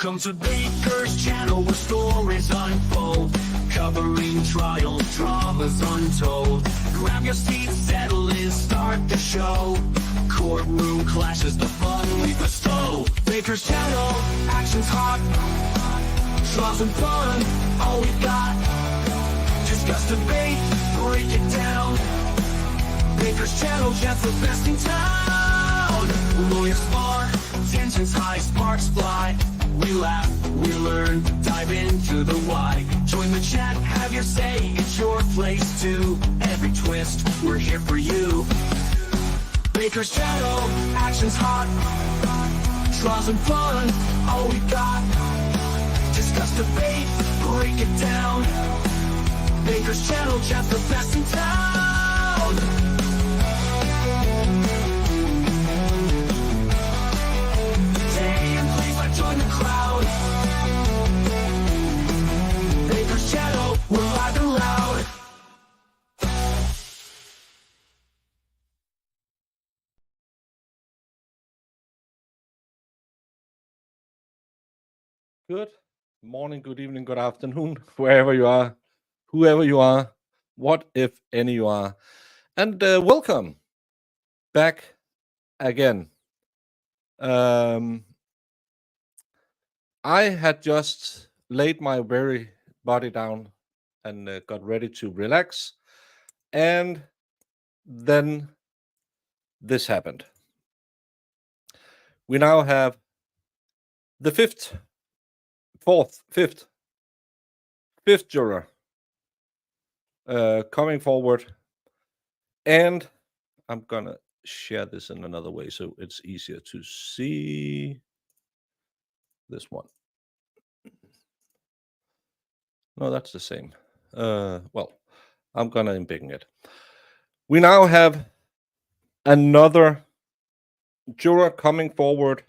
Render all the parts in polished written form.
Welcome to Baker's channel where stories unfold, covering trials, dramas untold. Grab your seat, settle in, start the show. Courtroom clashes, the fun we bestow. Baker's channel, action's hot, dramas and fun, all we got. Discuss, debate, break it down. Baker's channel, just the best in town. Lawyers spar, tensions high, sparks fly. We laugh, we learn, dive into the why. Join the chat, have your say, it's your place too. Every twist, we're here for you. Baker's channel, action's hot, draws and fun, all we got. Discuss, debate, break it down. Baker's channel, just the best in town. Stay and please like join the crowd. Baker's channel, we're live and loud. Good morning, good evening, good afternoon, wherever you are, whoever you are, what if any you are. And welcome back again. I had just laid my very body down and got ready to relax. And then this happened. We now have the fifth juror coming forward, and I'm gonna share this in another way so it's easier to see this one. No, that's the same. Well, I'm gonna embiggen it. We now have another juror coming forward.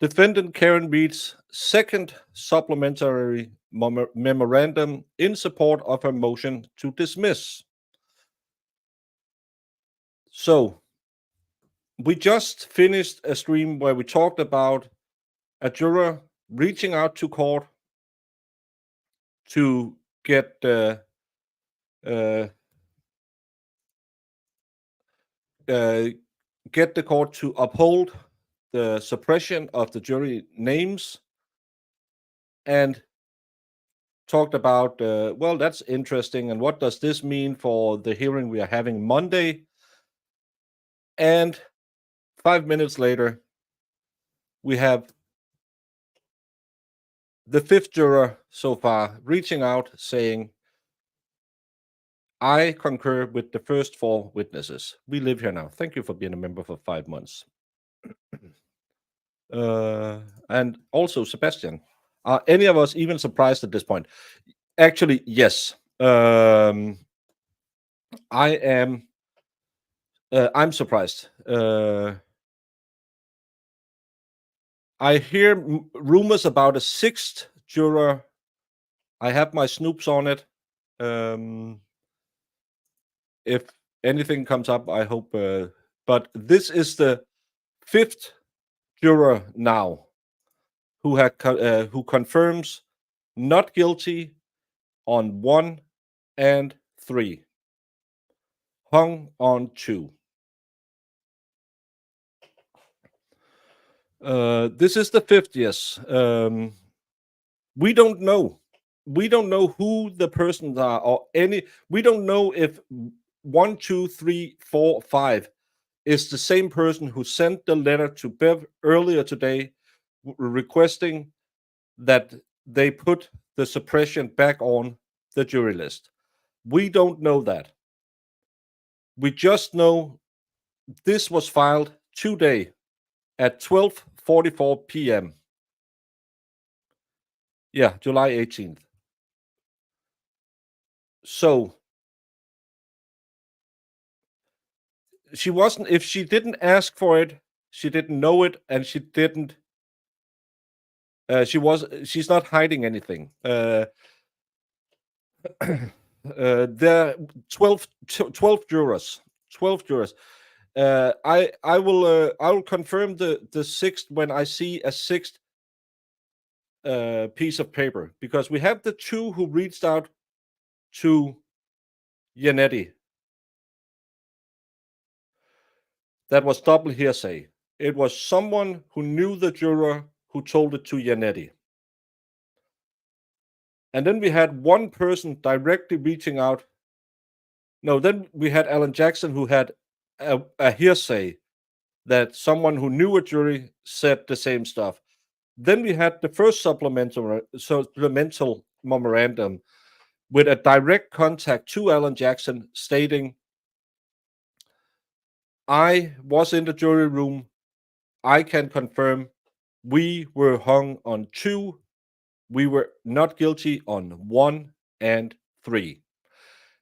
Defendant Karen Reed's second supplementary memorandum in support of her motion to dismiss. So, we just finished a stream where we talked about a juror reaching out to court to get the court to uphold the suppression of the jury names, and talked about, well, that's interesting, and what does this mean for the hearing we are having Monday? And 5 minutes later, we have the fifth juror so far reaching out saying, I concur with the first four witnesses. We live here now. Thank you for being a member for 5 months. And also, Sebastian, are any of us even surprised at this point? Actually, yes. I am. I'm surprised. I hear rumors about a sixth juror. I have my snoops on it. If anything comes up, I hope. But this is the fifth juror now who confirms not guilty on 1 and 3, hung on 2. This is the fifth, yes. We don't know. We don't know who the persons are, or any. We don't know if 1, 2, 3, 4, 5 is the same person who sent the letter to Bev earlier today requesting that they put the suppression back on the jury list. We don't know that. We just know this was filed today at 12:44 p.m. Yeah, July 18th. So she wasn't, if she didn't ask for it, she didn't know it, and she didn't, she's not hiding anything. There are 12 jurors. 12 jurors. I will confirm the sixth when I see a sixth piece of paper, because we have the two who reached out to Yannetti. That was double hearsay. It was someone who knew the juror who told it to Yannetti. And then we had one person directly reaching out. No, then we had Alan Jackson, who had a hearsay that someone who knew a jury said the same stuff. Then we had the first supplemental memorandum with a direct contact to Alan Jackson stating, I was in the jury room. I can confirm we were hung on 2. We were not guilty on 1 and 3.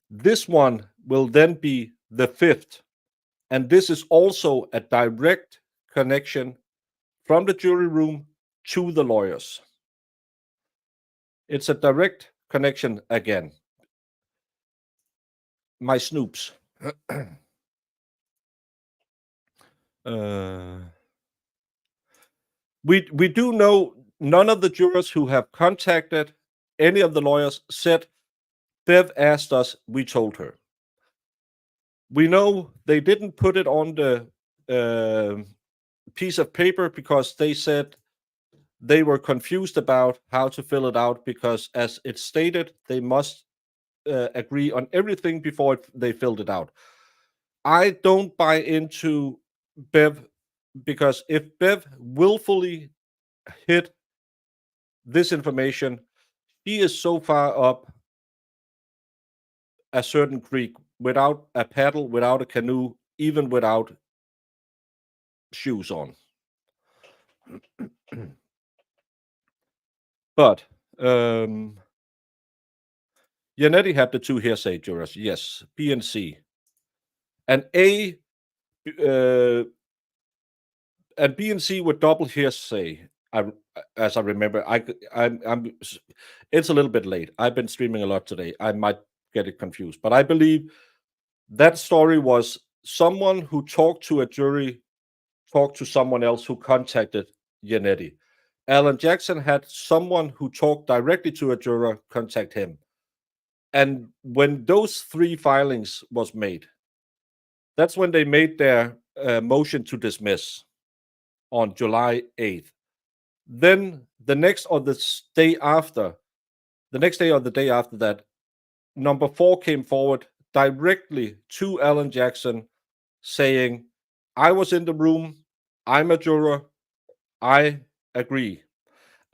This one will then be the 5th. And this is also a direct connection from the jury room to the lawyers. It's a direct connection again. My snoops. We do know none of the jurors who have contacted any of the lawyers said, Bev asked us, we told her. We know they didn't put it on the piece of paper because they said they were confused about how to fill it out, because as it's stated, they must agree on everything before they filled it out. I don't buy into Bev, because if Bev willfully hid this information, she is so far up a certain creek without a paddle, without a canoe, even without shoes on. But Yannetti had the 2 hearsay jurors, yes, B and C. And A and B and C were double hearsay. As I remember, it's a little bit late. I've been streaming a lot today. I might get it confused, but I believe that story was someone who talked to a jury, talked to someone else who contacted Yannetti. Alan Jackson had someone who talked directly to a juror contact him. And when those 3 filings was made, that's when they made their motion to dismiss on July 8th. Then the next or the day after that, number 4 came forward directly to Alan Jackson saying, I was in the room, I'm a juror, I agree.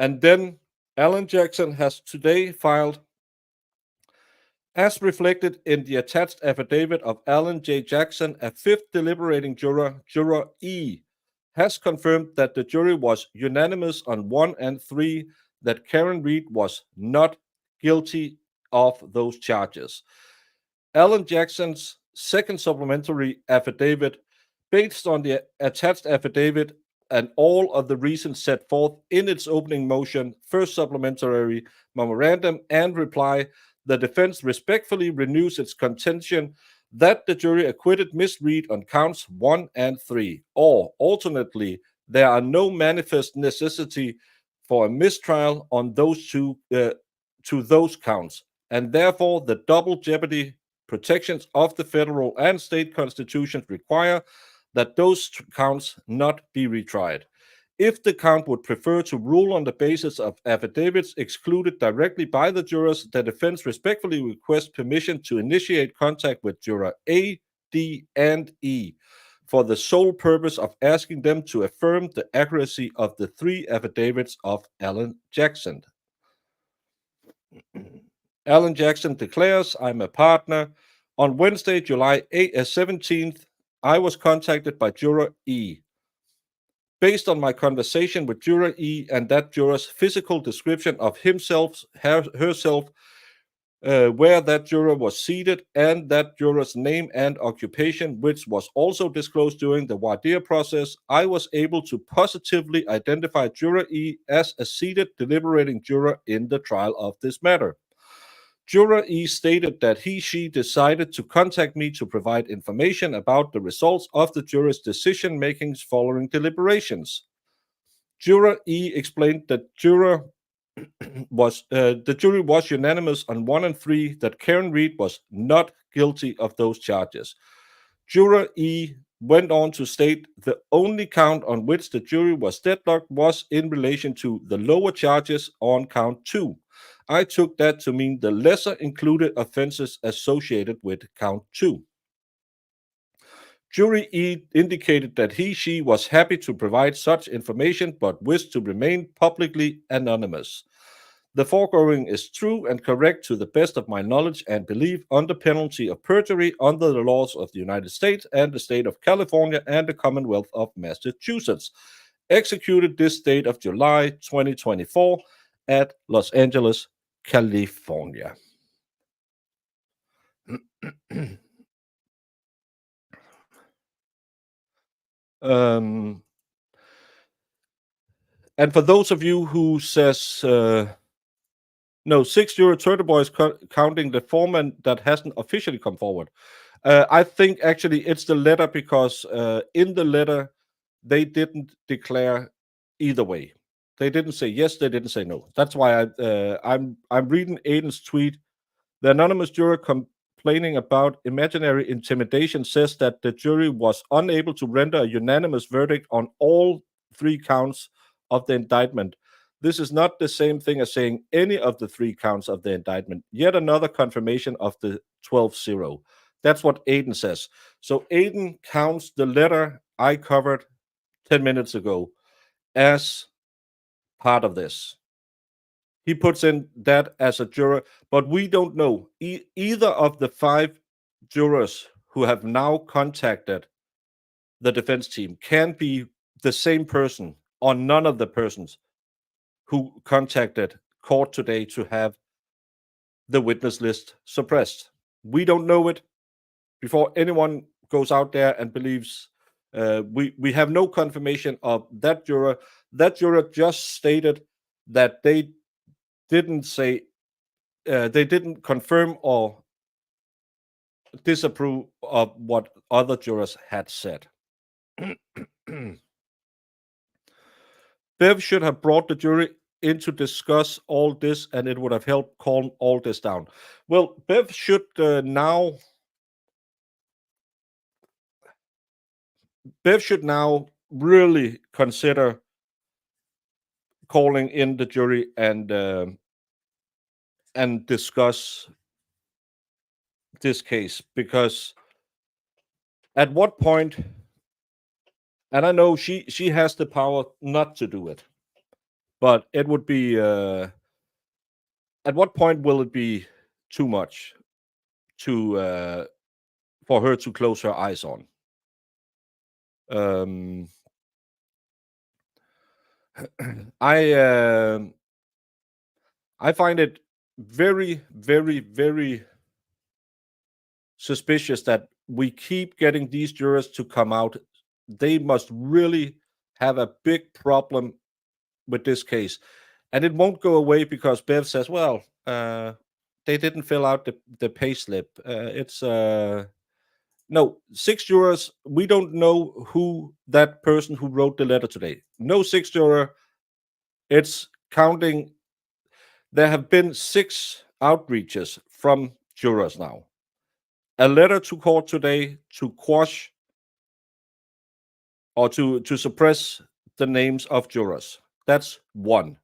And then Alan Jackson has today filed, as reflected in the attached affidavit of Alan J. Jackson, a 5th deliberating juror, Juror E, has confirmed that the jury was unanimous on 1 and 3, that Karen Reed was not guilty of those charges. Alan Jackson's second supplementary affidavit, based on the attached affidavit and all of the reasons set forth in its opening motion, first supplementary memorandum, and reply, the defense respectfully renews its contention that the jury acquitted Miss Reed on counts 1 and 3, or alternately, there are no manifest necessity for a mistrial on those to those counts, and therefore the double jeopardy protections of the federal and state constitutions require that those counts not be retried. If the count would prefer to rule on the basis of affidavits excluded directly by the jurors, the defense respectfully requests permission to initiate contact with juror A, D, and E for the sole purpose of asking them to affirm the accuracy of the 3 affidavits of Alan Jackson. Alan Jackson declares, I'm a partner. On Wednesday, July 17th, I was contacted by Juror E. Based on my conversation with Juror E and that juror's physical description of himself, herself, where that juror was seated, and that juror's name and occupation, which was also disclosed during the voir dire process, I was able to positively identify Juror E as a seated deliberating juror in the trial of this matter. Juror E stated that she decided to contact me to provide information about the results of the juror's decision-makings following deliberations. Juror E explained that Juror the jury was unanimous on 1 and 3 that Karen Reed was not guilty of those charges. Juror E went on to state the only count on which the jury was deadlocked was in relation to the lower charges on count 2. I took that to mean the lesser included offenses associated with count 2. Jury E indicated that she was happy to provide such information but wished to remain publicly anonymous. The foregoing is true and correct to the best of my knowledge and belief under penalty of perjury under the laws of the United States and the state of California and the Commonwealth of Massachusetts. Executed this date of July 2024 at Los Angeles, California. And for those of you who says no, 6 Juror Turtleboy is counting the foreman that hasn't officially come forward. I think actually it's the letter because in the letter they didn't declare either way. They didn't say yes, they didn't say no. That's why I'm reading Aiden's tweet. The anonymous juror complaining about imaginary intimidation says that the jury was unable to render a unanimous verdict on all 3 counts of the indictment. This is not the same thing as saying any of the 3 counts of the indictment. Yet another confirmation of the 12-0. That's what Aiden says. So Aiden counts the letter I covered 10 minutes ago as part of this. He puts in that as a juror, but we don't know. Either of the 5 jurors who have now contacted the defense team can be the same person or none of the persons who contacted court today to have the witness list suppressed. We don't know it. Before anyone goes out there and believes, we have no confirmation of that juror. That juror just stated that they didn't say, they didn't confirm or disapprove of what other jurors had said. Bev should have brought the jury in to discuss all this, and it would have helped calm all this down. Well, Bev should now really consider calling in the jury and discuss this case, because at what point, and I know she has the power not to do it, but it would be at what point will it be too much to for her to close her eyes on? I find it very, very, very suspicious that we keep getting these jurors to come out. They must really have a big problem with this case, and it won't go away because Bev says, well, they didn't fill out the pay slip. It's no, 6 jurors. We don't know who that person who wrote the letter today. No 6 juror. It's counting. There have been 6 outreaches from jurors now. A letter to court today to quash or to suppress the names of jurors. That's 1.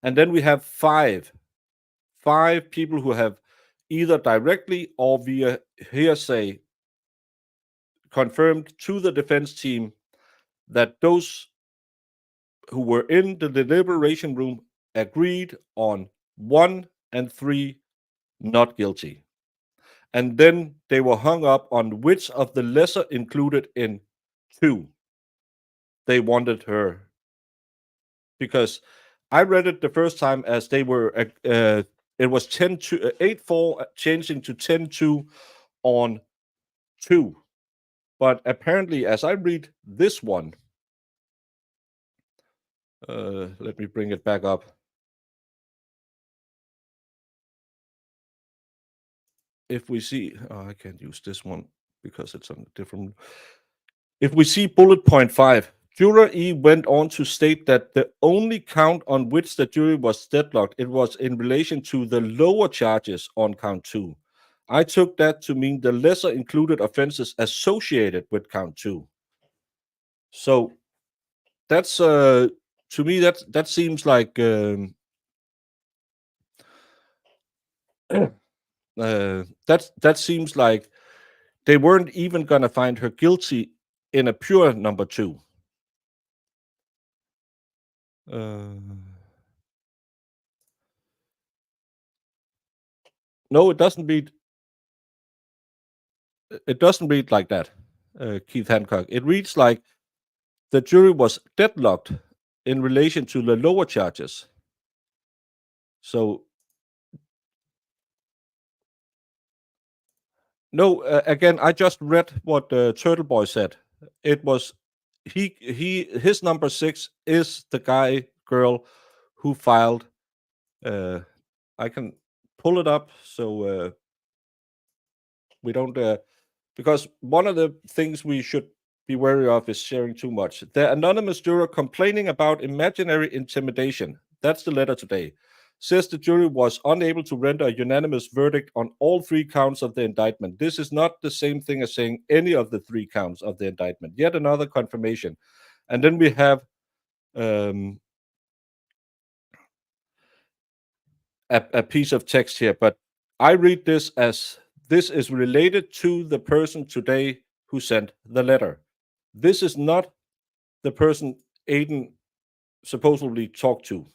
And then we have 5 people who have either directly or via hearsay confirmed to the defense team that those who were in the deliberation room agreed on 1 and 3 not guilty. And then they were hung up on which of the lesser included in 2 they wanted her. Because I read it the first time as they were, it was 8-4 changing to 10-2 on 2. But apparently, as I read this one, let me bring it back up. If we see, I can't use this one because it's on a different. If we see bullet point 5, Juror E went on to state that the only count on which the jury was deadlocked, it was in relation to the lower charges on count 2. I took that to mean the lesser included offenses associated with count 2. So that's to me that seems like that seems like they weren't even gonna find her guilty in a pure number 2. No, it doesn't read. It doesn't read like that, Keith Hancock. It reads like the jury was deadlocked in relation to the lower charges. So no, again, I just read what Turtleboy said. It was his number 6 is the girl who filed. I can pull it up so we don't because one of the things we should be wary of is sharing too much. The anonymous juror complaining about imaginary intimidation. That's the letter today. Says the jury was unable to render a unanimous verdict on all 3 counts of the indictment. This is not the same thing as saying any of the 3 counts of the indictment. Yet another confirmation. And then we have a piece of text here, but I read this as this is related to the person today who sent the letter. This is not the person Aiden supposedly talked to.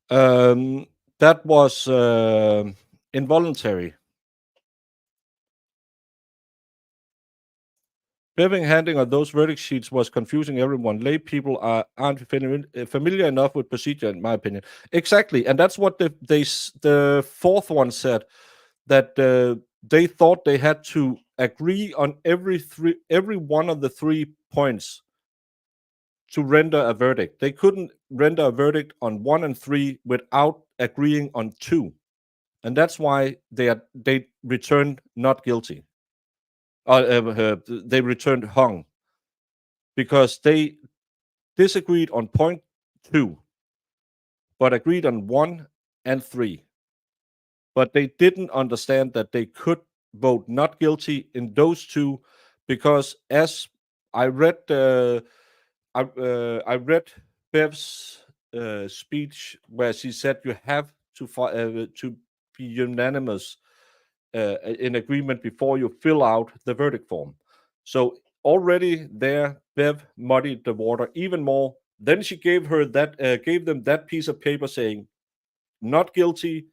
That was involuntary. Bevan handing of those verdict sheets was confusing everyone. Lay people aren't familiar enough with procedure, in my opinion. Exactly, and that's what the fourth one said, that they thought they had to agree on every one of the 3 points to render a verdict. They couldn't render a verdict on 1 and 3 without agreeing on 2, and that's why they returned not guilty. They returned hung because they disagreed on point 2, but agreed on 1 and 3. But they didn't understand that they could vote not guilty in those 2 because, as I read, I read Bev's speech where she said you have to be unanimous in agreement before you fill out the verdict form. So already there, Bev muddied the water even more. Then she gave them that piece of paper saying not guilty,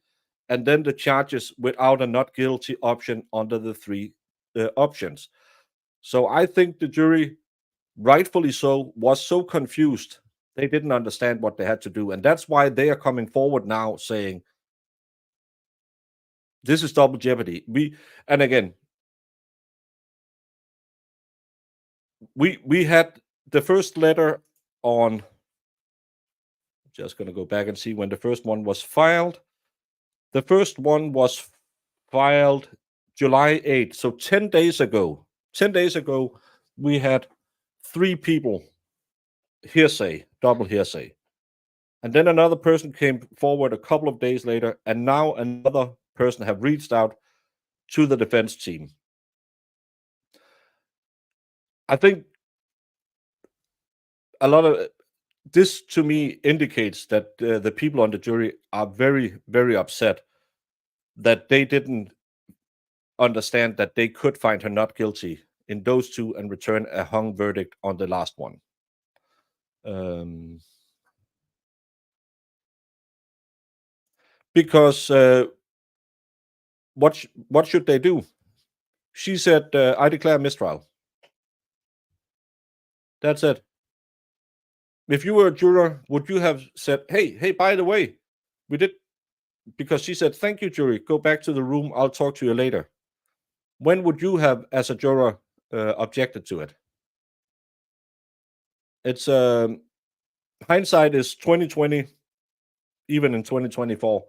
and then the charges without a not guilty option under the 3 options. So I think the jury, rightfully so, was so confused they didn't understand what they had to do, and that's why they are coming forward now saying this is double jeopardy. And again, we had the first letter on. Just going to go back and see when the first one was filed. The first one was filed July 8th, so 10 days ago. 10 days ago, we had 3 people hearsay, double hearsay. And then another person came forward a couple of days later, and now another person have reached out to the defense team. I think a lot of this to me indicates that the people on the jury are very, very upset that they didn't understand that they could find her not guilty in those 2 and return a hung verdict on the last one. Because what should they do? She said, "I declare mistrial." That's it. If you were a juror, would you have said, "Hey, by the way, we did," because she said, "Thank you, jury. Go back to the room. I'll talk to you later." When would you have, as a juror, objected to it? It's hindsight is 2020, even in 2024.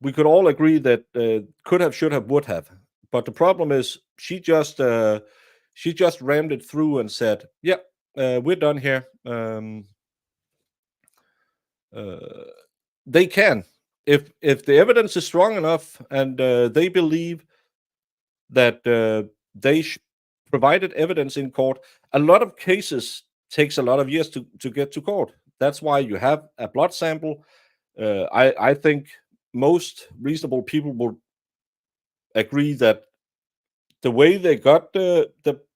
we could all agree that could have, should have, would have. But the problem is she just rammed it through and said, "Yeah, we're done here." They can, if the evidence is strong enough and they believe that they provided evidence in court. A lot of cases takes a lot of years to get to court. That's why you have a blood sample. I think most reasonable people will agree that the way they got the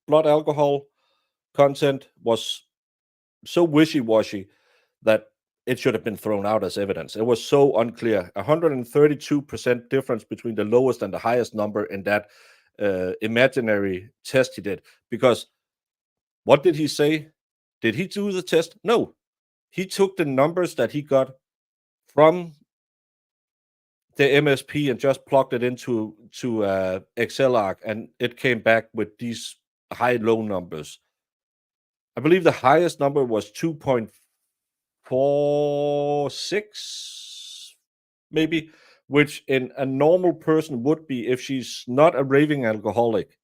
blood alcohol content was so wishy-washy that it should have been thrown out as evidence. It was so unclear. 132% difference between the lowest and the highest number in that imaginary test he did. Because what did he say? Did he do the test? No. He took the numbers that he got from the MSP and just plugged it into Excel arc, and it came back with these high-low numbers. I believe the highest number was 2.46, maybe, which in a normal person would be, if she's not a raving alcoholic,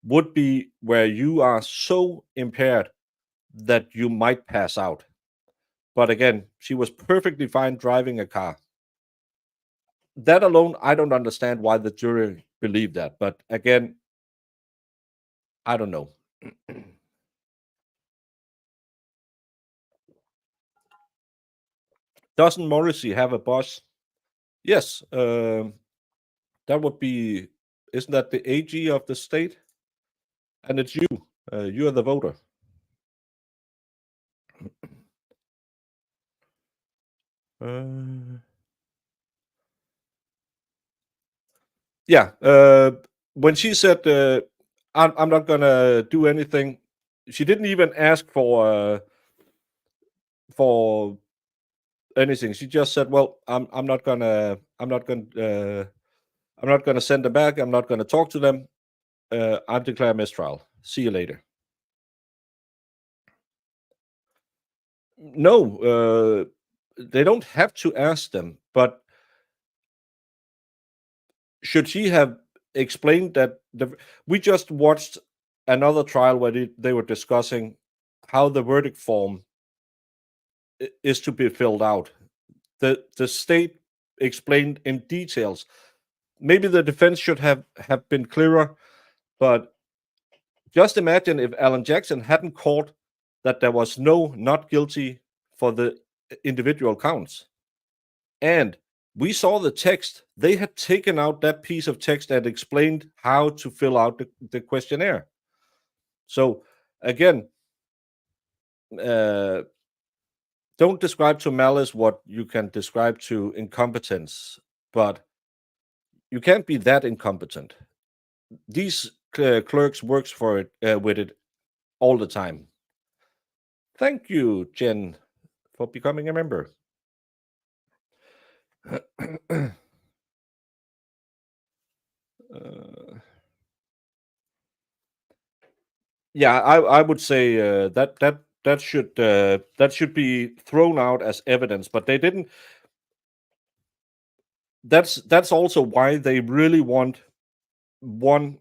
would be where you are so impaired that you might pass out. But again, she was perfectly fine driving a car. That alone, I don't understand why the jury believed that. But again, I don't know. Doesn't Morrissey have a boss? Yes. That would be, isn't that the AG of the state? And it's you. You are the voter. Yeah. When she said, I'm not going to do anything, she didn't even ask for anything. She just said, "Well, I'm not gonna send them back. I'm not gonna talk to them. I declare mistrial. See you later." No, they don't have to ask them, but should she have explained that we just watched another trial where they were discussing how the verdict form is to be filled out. The state explained in details. Maybe the defense should have been clearer, but just imagine if Alan Jackson hadn't caught that there was no not guilty for the individual counts. And we saw the text. They had taken out that piece of text and explained how to fill out the questionnaire. So again, don't describe to malice what you can describe to incompetence, but you can't be that incompetent. These clerks works for it with it all the time. Thank you, Jen, for becoming a member. Yeah, I would say that should be thrown out as evidence, but they didn't. That's also why they really want one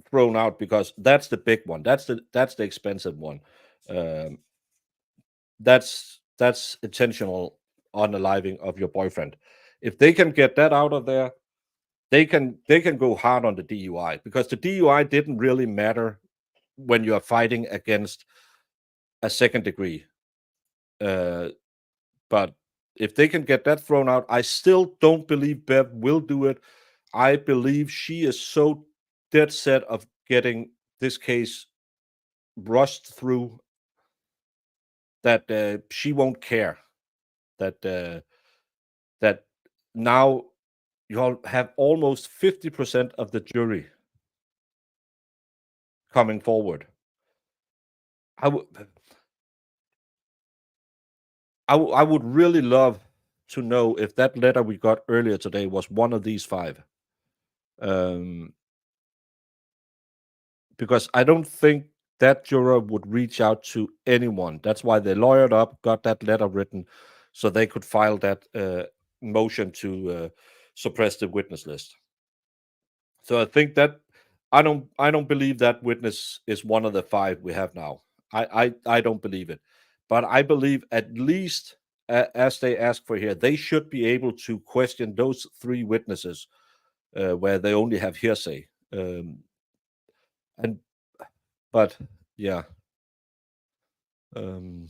thrown out, because that's the big one. That's the expensive one. That's intentional unaliving of your boyfriend. If they can get that out of there, they can go hard on the DUI, because the DUI didn't really matter when you are fighting against a second degree. But if they can get that thrown out, I still don't believe Bev will do it. I believe she is so dead set of getting this case rushed through that she won't care. That now you'll have almost 50% of the jury coming forward. I would really love to know if that letter we got earlier today was one of these 5. Because I don't think that juror would reach out to anyone. That's why they lawyered up, got that letter written, so they could file that motion to suppress the witness list. So I think that I don't believe that witness is one of the 5 we have now. I don't believe it, but I believe at least as they ask for here, they should be able to question those 3 witnesses where they only have hearsay. And but yeah. Um,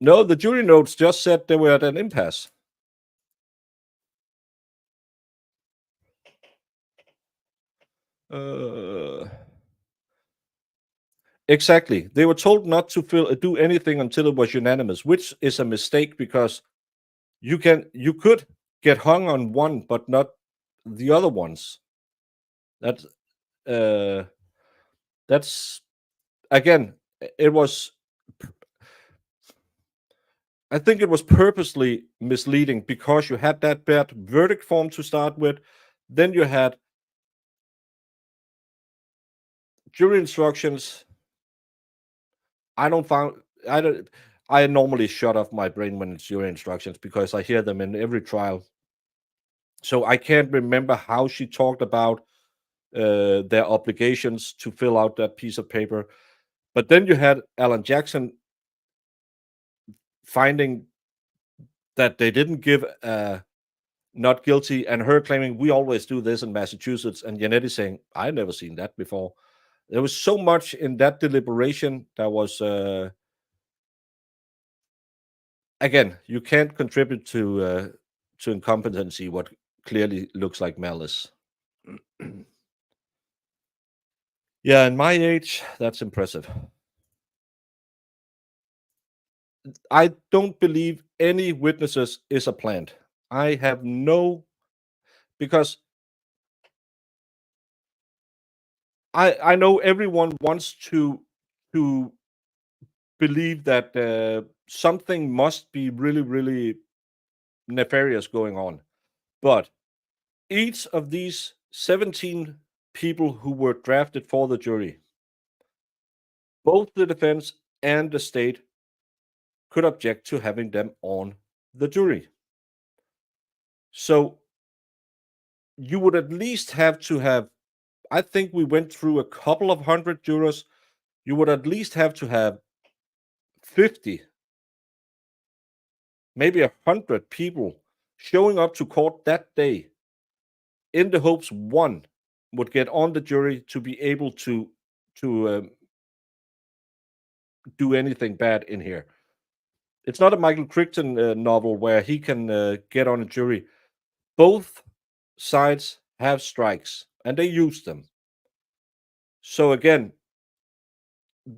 no, the jury notes just said they were at an impasse. Exactly. They were told not to do anything until it was unanimous, which is a mistake because you could get hung on one, but not the other ones. That's uh, that's again. It was. I think it was purposely misleading because you had that bad verdict form to start with, then you had jury instructions. I don't find I don't. I normally shut off my brain when it's jury instructions because I hear them in every trial. So I can't remember how she talked about their obligations to fill out that piece of paper. But then you had Alan Jackson finding that they didn't give not guilty, and her claiming we always do this in Massachusetts, and Janetti saying I've never seen that before. There was so much in that deliberation that was again, you can't contribute to incompetency what clearly looks like malice. Yeah, in my age, that's impressive. I don't believe any witnesses is a plant. I have no because I know everyone wants to believe that something must be really really nefarious going on, but each of these 17 people who were drafted for the jury, both the defense and the state could object to having them on the jury. So you would at least have to have, I think we went through a couple of hundred jurors. You would at least have to have 50, maybe 100 people showing up to court that day in the hopes one would get on the jury to be able to do anything bad in here. It's not a Michael Crichton novel where he can get on a jury. Both sides have strikes and they use them. So again,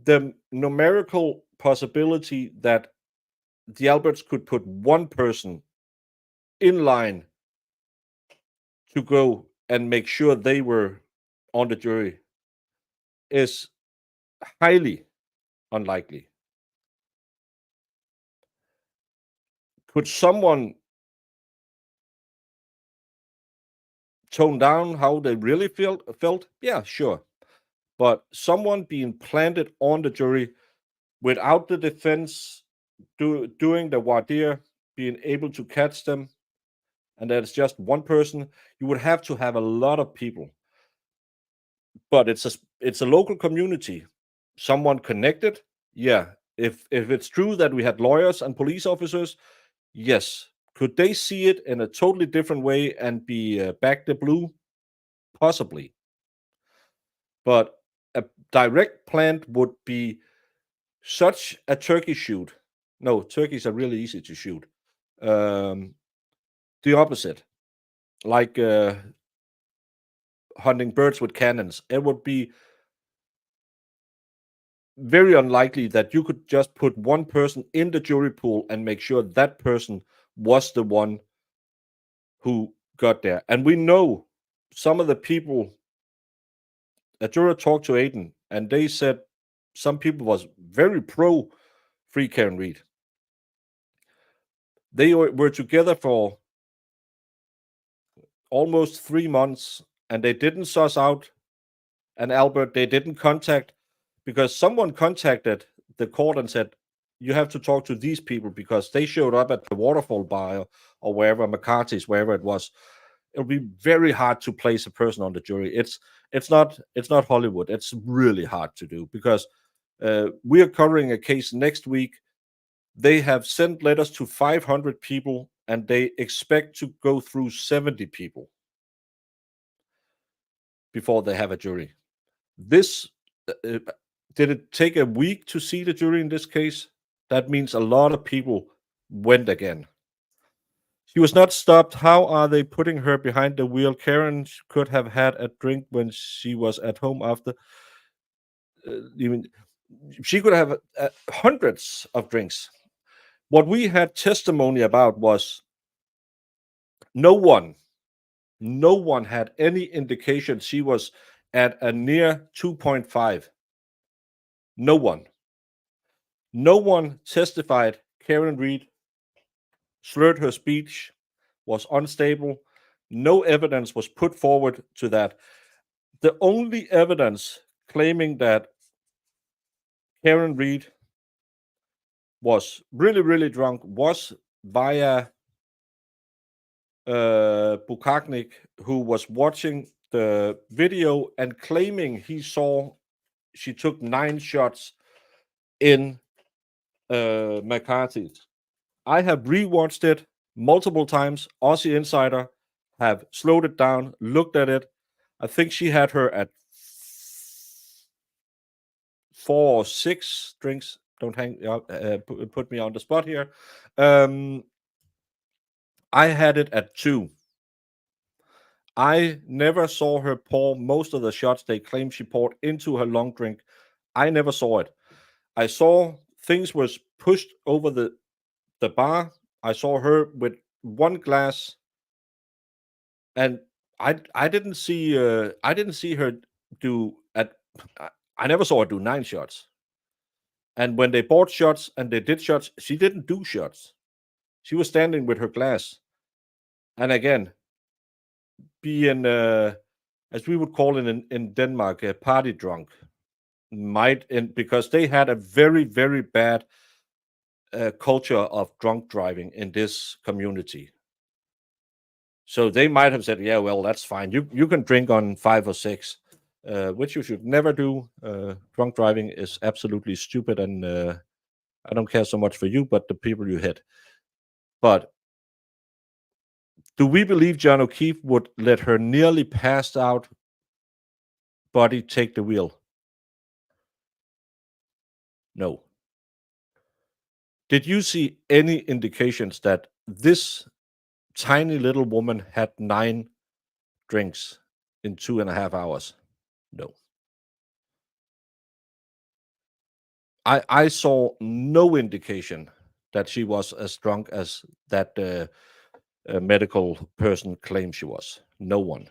the numerical possibility that the Alberts could put one person in line to go and make sure they were on the jury is highly unlikely. Could someone tone down how they really felt? Yeah, sure. But someone being planted on the jury without the defense doing the voir dire, being able to catch them, and that it's just one person, you would have to have a lot of people. But it's a local community. Someone connected, yeah. If it's true that we had lawyers and police officers, yes. Could they see it in a totally different way and be back the blue? Possibly. But a direct plant would be such a turkey shoot. No, turkeys are really easy to shoot. The opposite, like hunting birds with cannons. It would be very unlikely that you could just put one person in the jury pool and make sure that person was the one who got there. And we know some of the people. A juror talked to Aiden, and they said some people was very pro free Karen Reed. They were together for almost 3 months, and they didn't suss out an Albert. They didn't contact because someone contacted the court and said, you have to talk to these people because they showed up at the waterfall bar or wherever, McCarthy's, wherever it was. It'll be very hard to place a person on the jury. It's not Hollywood. It's really hard to do because we are covering a case next week. They have sent letters to 500 people and they expect to go through 70 people before they have a jury. This did it take a week to see the jury in this case? That means a lot of people went again. She was not stopped. How are they putting her behind the wheel? Karen could have had a drink when she was at home after. Even she could have hundreds of drinks. What we had testimony about was no one had any indication she was at a near 2.5. No one testified Karen Reed slurred her speech, was unstable. No evidence was put forward to that. The only evidence claiming that Karen Reed was really, really drunk was via Bukaknik, who was watching the video and claiming he saw she took 9 shots in McCarthy's. I have rewatched it multiple times. Aussie Insider have slowed it down, looked at it. I think she had her at 4 or 6 drinks. Don't put me on the spot here. I had it at 2. I never saw her pour most of the shots they claim she poured into her long drink. I never saw it. I saw things was pushed over the bar. I saw her with 1 glass, and I didn't see her do at. I never saw her do 9 shots. And when they bought shots and they did shots, she didn't do shots. She was standing with her glass. And again, being as we would call it in Denmark, a party drunk, because they had a very, very bad culture of drunk driving in this community. So they might have said, yeah, well, that's fine. You can drink on 5 or 6, which you should never do. Drunk driving is absolutely stupid, and I don't care so much for you, but the people you hit. But do we believe John O'Keefe would let her nearly passed out body take the wheel? No. Did you see any indications that this tiny little woman had 9 drinks in 2.5 hours? No. I saw no indication that she was as drunk as that medical person claimed she was. No one.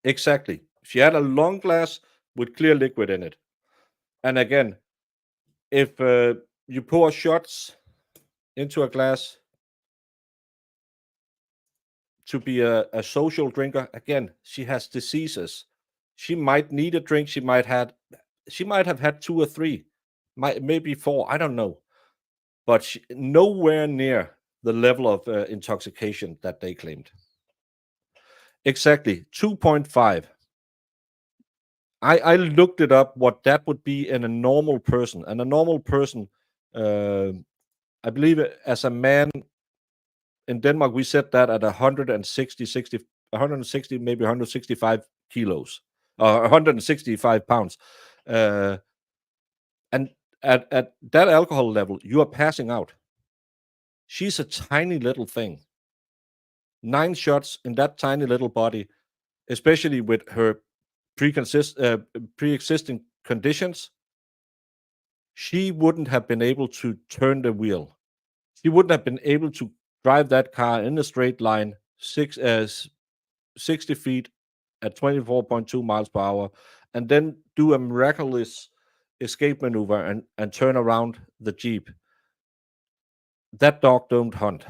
Exactly. She had a long glass with clear liquid in it. And again, if you pour shots into a glass to be a social drinker, again, she has diseases. She might need a drink. She might have had 2 or 3, maybe 4. I don't know, but nowhere near the level of intoxication that they claimed. Exactly 2.5. I looked it up what that would be in a normal person, and a normal person, I believe, as a man in Denmark, we set that at 160, maybe 165 kilos, 165 pounds. And at that alcohol level, you are passing out. She's a tiny little thing. 9 shots in that tiny little body, especially with her pre-existing conditions, she wouldn't have been able to turn the wheel. She wouldn't have been able to drive that car in a straight line 60 feet at 24.2 miles per hour and then do a miraculous escape maneuver and turn around the Jeep. That dog don't hunt.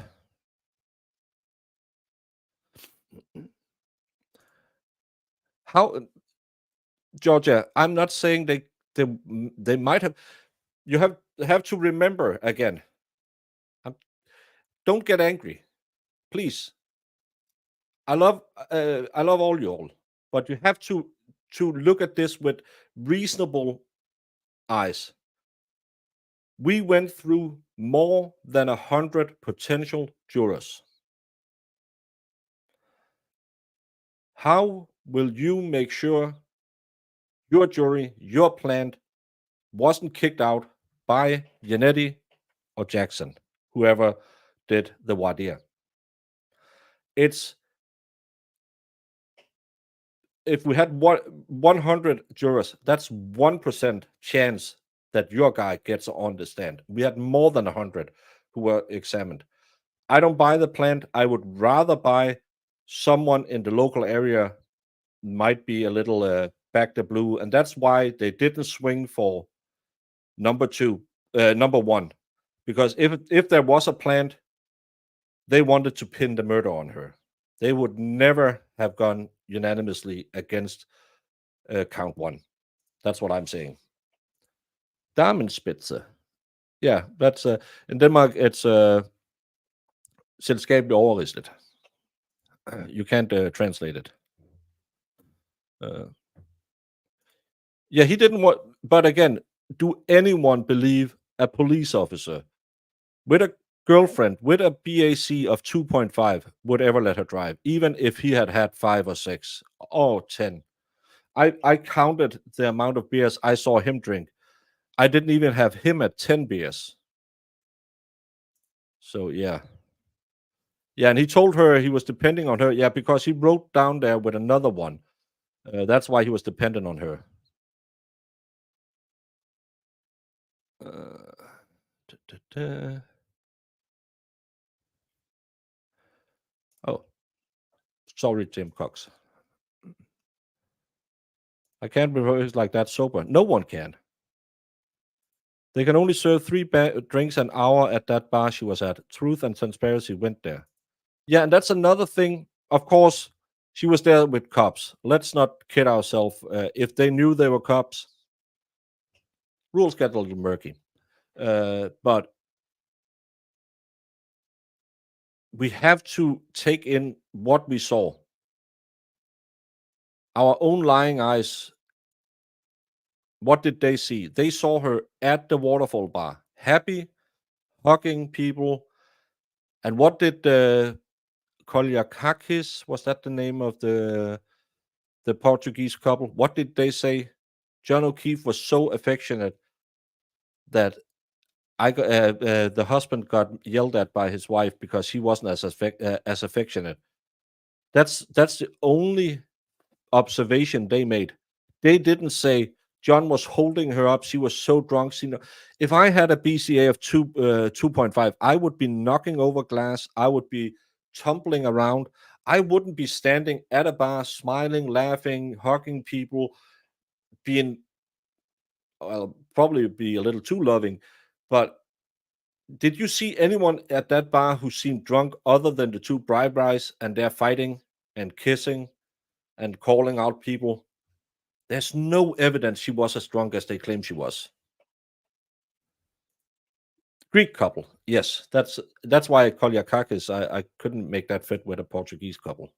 How, Georgia, I'm not saying they might have. You have to remember again. um, Don't get angry, please. I love all you all, but you have to look at this with reasonable eyes. We went through more than 100 potential jurors. How will you make sure your jury, your plant, wasn't kicked out by Janetti or Jackson, whoever did the voir dire? It's if we had 100 jurors, that's 1% chance that your guy gets on the stand. We had more than 100 who were examined. I don't buy the plant. I would rather buy someone in the local area, might be a little back the blue, and that's why they didn't swing for number one, because if there was a plant, they wanted to pin the murder on her. They would never have gone unanimously against count one. That's what I'm saying. Damenspitze. Yeah, that's in Denmark. It's selskabelig overrislet. You can't translate it. Yeah, he didn't want. But again, do anyone believe a police officer with a girlfriend with a BAC of 2.5 would ever let her drive, even if he had had 5 or 6 or 10? I counted the amount of beers I saw him drink. I didn't even have him at 10 beers. So yeah. Yeah, and he told her he was depending on her. Yeah, because he wrote down there with another one. That's why he was dependent on her. Oh, sorry, Jim Cox. I can't rehearse like that sober. No one can. They can only serve 3 drinks an hour at that bar she was at. Truth and Transparency went there. Yeah, and that's another thing. Of course, she was there with cops. Let's not kid ourselves. If they knew they were cops, rules get a little murky. But we have to take in what we saw. Our own lying eyes, what did they see? They saw her at the waterfall bar, happy, hugging people. And what did Kolyakakis, was that the name of the Portuguese couple? What did they say? John O'Keefe was so affectionate that the husband got yelled at by his wife because he wasn't as affectionate. That's the only observation they made. They didn't say John was holding her up. She was so drunk. If I had a BCA of 2.5, I would be knocking over glass. I would be tumbling around. I wouldn't be standing at a bar, smiling, laughing, hugging people, being, well, probably be a little too loving. But did you see anyone at that bar who seemed drunk other than the 2 brides and they're fighting and kissing and calling out people? There's no evidence she was as drunk as they claim she was. Greek couple, yes, that's why Kolyakakis. I couldn't make that fit with a Portuguese couple.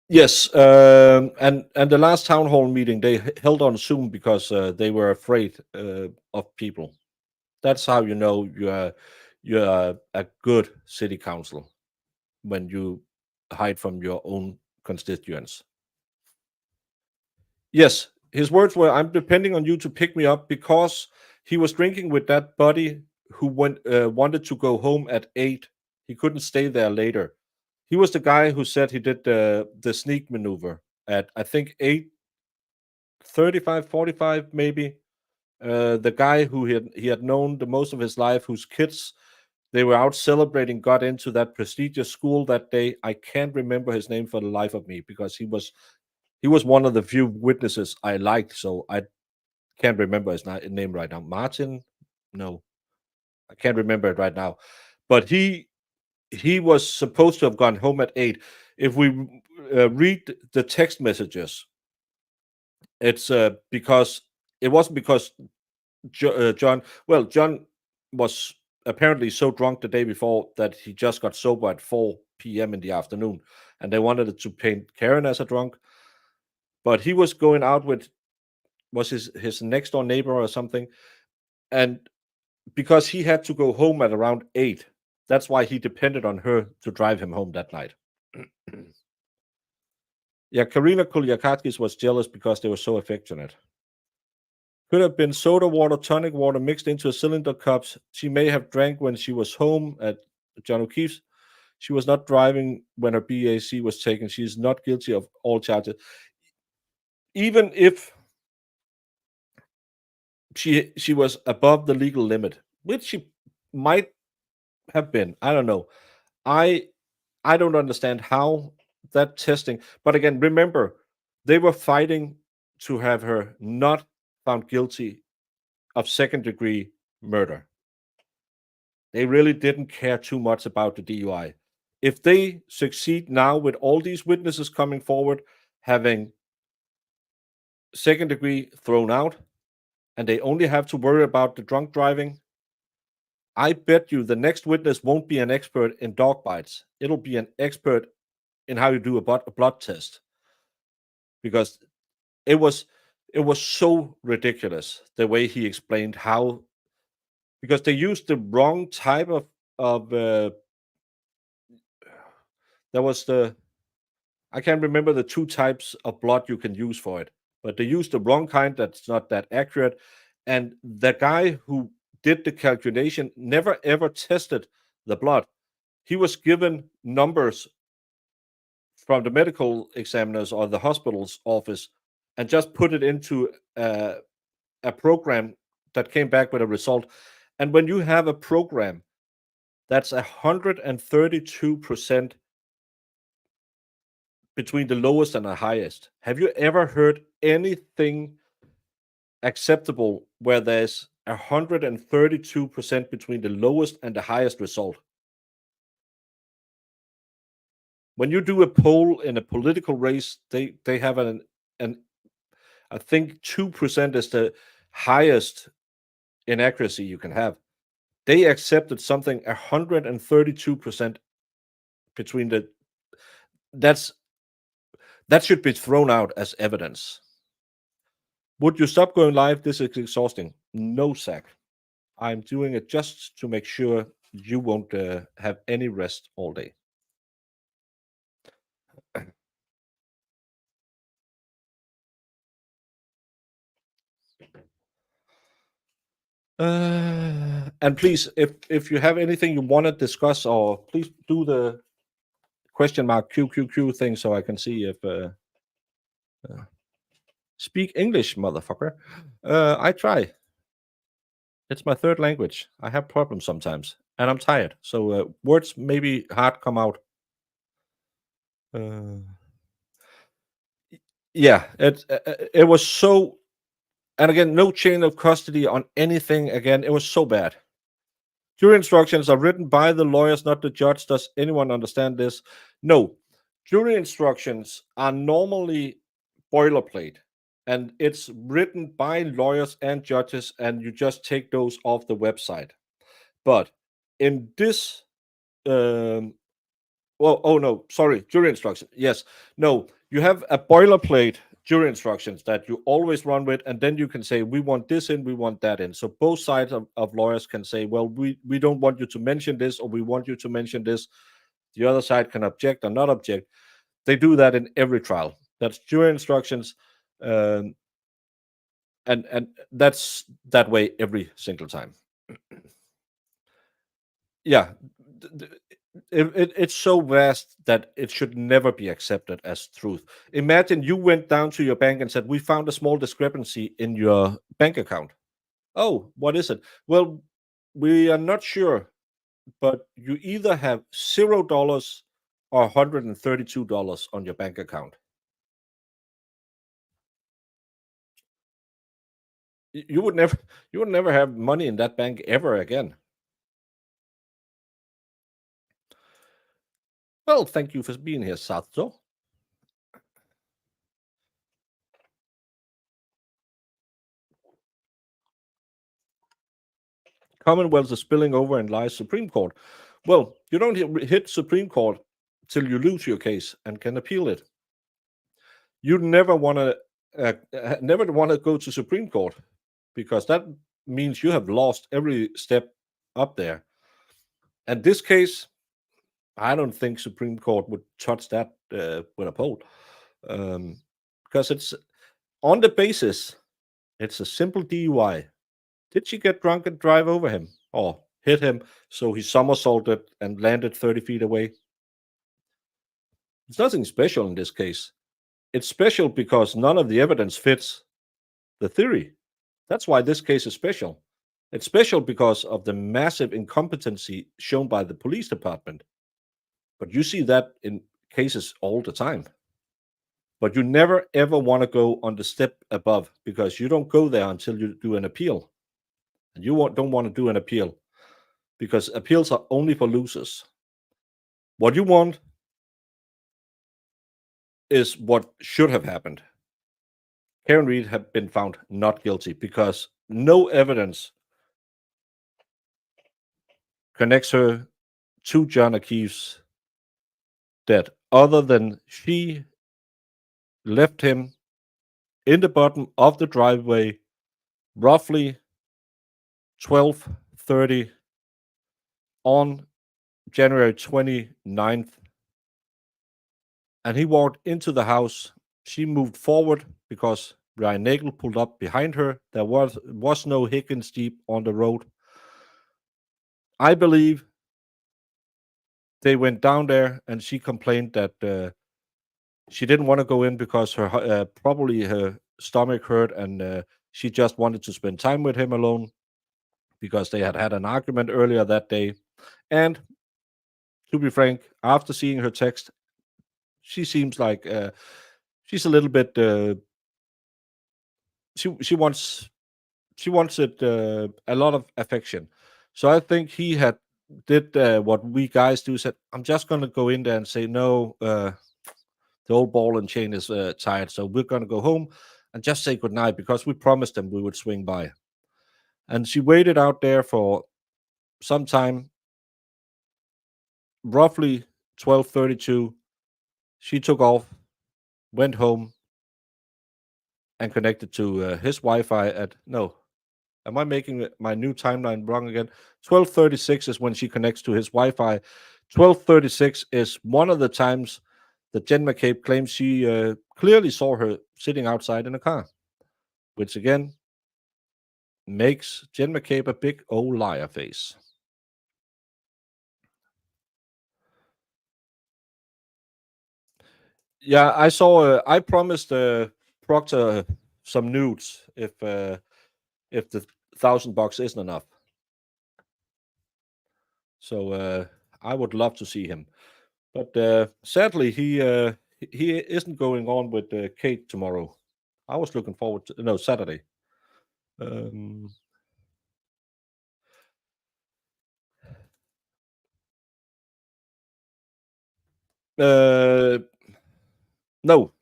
Yes, and the last town hall meeting they held on Zoom because they were afraid of people. That's how you know you're a good city council, when you hide from your own constituents. Yes, his words were, "I'm depending on you to pick me up," because he was drinking with that buddy who wanted to go home at 8. He couldn't stay there later. He was the guy who said he did the sneak maneuver at, I think, 8:35, 45, maybe. The guy who he had known the most of his life, whose kids, they were out celebrating, got into that prestigious school that day. I can't remember his name for the life of me, because he was one of the few witnesses I liked, so I can't remember his name right now. Martin? No, I can't remember it right now, but he was supposed to have gone home at 8. If we read the text messages, it's because it wasn't because John. Well, John was apparently so drunk the day before that he just got sober at 4 p.m. in the afternoon, and they wanted to paint Karen as a drunk. But he was going out with was his next door neighbor or something, and because he had to go home at around 8, that's why he depended on her to drive him home that night. Yeah, Karina Kuliakakis was jealous because they were so affectionate. Could have been soda water, tonic water mixed into a cylinder cups. She may have drank when she was home at John O'Keefe's. She was not driving when her BAC was taken. She is not guilty of all charges. Even if she was above the legal limit, which she might have been, I don't know. I I don't understand how that testing. But again, remember, they were fighting to have her not found guilty of second-degree murder. They really didn't care too much about the DUI. If they succeed now with all these witnesses coming forward, having second degree thrown out, and they only have to worry about the drunk driving, I bet you the next witness won't be an expert in dog bites. It'll be an expert in how you do a blood test, because it was it was so ridiculous the way he explained how, because they used the wrong type of there was the I can't remember the two types of blood you can use for it, but they used the wrong kind that's not that accurate. And the guy who did the calculation never ever tested the blood. He was given numbers from the medical examiners or the hospital's office and just put it into a program that came back with a result. And when you have a program that's 132% between the lowest and the highest, have you ever heard anything acceptable where there's 132% between the lowest and the highest result? When you do a poll in a political race, they have an I think 2% is the highest inaccuracy you can have. They accepted something 132% between the that's that should be thrown out as evidence. Would you stop going live? This is exhausting. No, Zach. I'm doing it just to make sure you won't have any rest all day. And please, if you have anything you want to discuss, or please do the question mark QQQ thing so I can see if speak English, motherfucker. I try. It's my third language. I have problems sometimes, and I'm tired, so words maybe hard come out. Uh, yeah, it was so. And again, no chain of custody on anything. Again, it was so bad. Jury instructions are written by the lawyers, not the judge. Does anyone understand this? No. Jury instructions are normally boilerplate, and it's written by lawyers and judges, and you just take those off the website. But in this, well, oh no, sorry, jury instruction. Yes, no, you have a boilerplate jury instructions that you always run with, and then you can say, we want this in, we want that in. So both sides of lawyers can say, well, we don't want you to mention this, or we want you to mention this. The other side can object or not object. They do that in every trial. That's jury instructions. And that's that way every single time. Yeah, it's so vast that it should never be accepted as truth. Imagine you went down to your bank and said, we found a small discrepancy in your bank account. Oh, what is it? Well, we are not sure, but you either have $0 or $132 on your bank account. You would never have money in that bank ever again. Well, thank you for being here, Sato. Commonwealth is spilling over and lies Supreme Court. Well, you don't hit Supreme Court till you lose your case and can appeal it. You never want to go to Supreme Court because that means you have lost every step up there. And this case, I don't think Supreme Court would touch that with a pole, because it's on the basis it's a simple DUI. Did she get drunk and drive over him or hit him so he somersaulted and landed 30 feet away? It's nothing special in this case. It's special because none of the evidence fits the theory. That's why this case is special. It's special because of the massive incompetency shown by the police department. But you see that in cases all the time. But you never ever want to go on the step above because you don't go there until you do an appeal. And you don't want to do an appeal because appeals are only for losers. What you want is what should have happened. Karen Reed had been found not guilty because no evidence connects her to John O'Keefe's death other than she left him in the bottom of the driveway roughly 12:30 on January 29th, and he walked into the house. She moved forward because Ryan Nagel pulled up behind her. There was no Higgins Jeep on the road. I believe they went down there, and she complained that she didn't want to go in because probably her stomach hurt, and she just wanted to spend time with him alone because they had an argument earlier that day. And to be frank, after seeing her text, she seems like she's a little bit. She wants it a lot of affection. So I think he had did what we guys do. Said, I'm just gonna go in there and say no. The old ball and chain is tired, so we're gonna go home and just say goodnight because we promised them we would swing by. And she waited out there for some time, roughly 12:32. She took off, went home, and connected to his Wi-Fi at no. Am I making my new timeline wrong again? 12:36 is when she connects to his Wi-Fi. 12:36 is one of the times that Jen McCabe claims she clearly saw her sitting outside in a car, which again makes Jen McCabe a big old liar face. Yeah, I saw. I promised Proctor some nudes if the $1,000 isn't enough. So I would love to see him, but sadly he isn't going on with Kate tomorrow. I was looking forward to Saturday. Um, uh, no,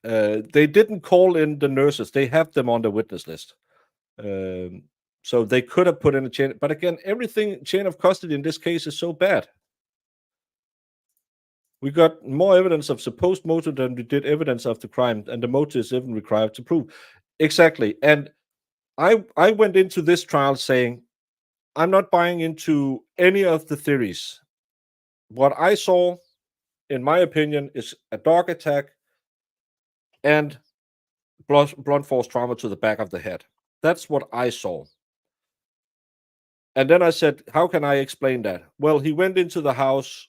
they didn't call in the nurses. They have them on the witness list. So they could have put in a chain, but again, everything chain of custody in this case is so bad. We got more evidence of supposed motive than we did evidence of the crime, and the motive is even required to prove. Exactly. And I went into this trial saying I'm not buying into any of the theories. What I saw, in my opinion, is a dog attack and blunt force trauma to the back of the head. That's what I saw. And then I said, how can I explain that? Well, he went into the house.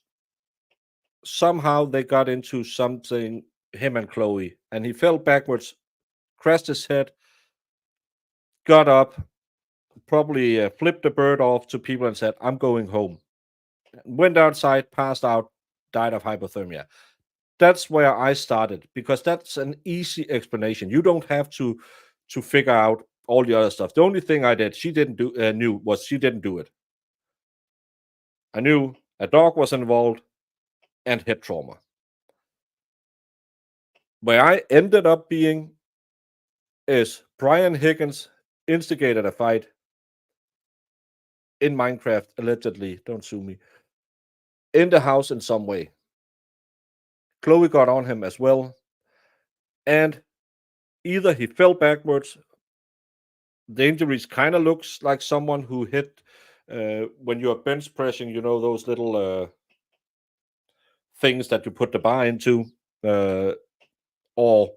Somehow they got into something, him and Chloe, and he fell backwards, crashed his head, got up, probably flipped the bird off to people and said, I'm going home. Went outside, passed out, died of hypothermia. That's where I started because that's an easy explanation. You don't have to figure out all the other stuff. The only thing I did, she didn't do knew was she didn't do it. I knew A dog was involved, and head trauma. Where I ended up being is Brian Higgins instigated a fight in Minecraft, allegedly, don't sue me, in the house in some way. Chloe got on him as well. And either he fell backwards. The injuries kind of looks like someone who hit when you're bench pressing, those little things that you put the bar into, or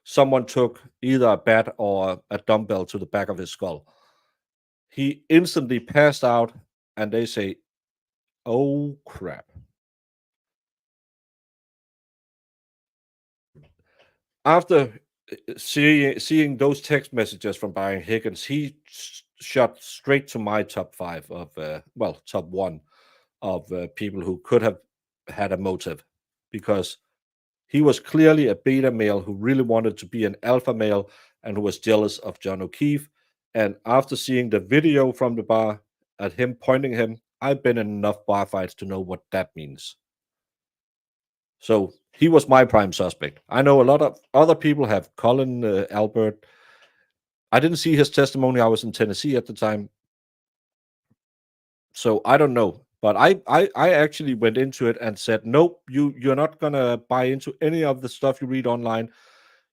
someone took either a bat or a dumbbell to the back of his skull. He instantly passed out, and they say, "Oh crap." After seeing those text messages from Brian Higgins, he shot straight to my top 5 of, top 1 of people who could have had a motive, because he was clearly a beta male who really wanted to be an alpha male and who was jealous of John O'Keefe. And after seeing the video from the bar at him pointing him, I've been in enough bar fights to know what that means. So he was my prime suspect. I know a lot of other people have Colin Albert. I didn't see his testimony. I was in Tennessee at the time. So I don't know. But I actually went into it and said, nope, you're not gonna buy into any of the stuff you read online.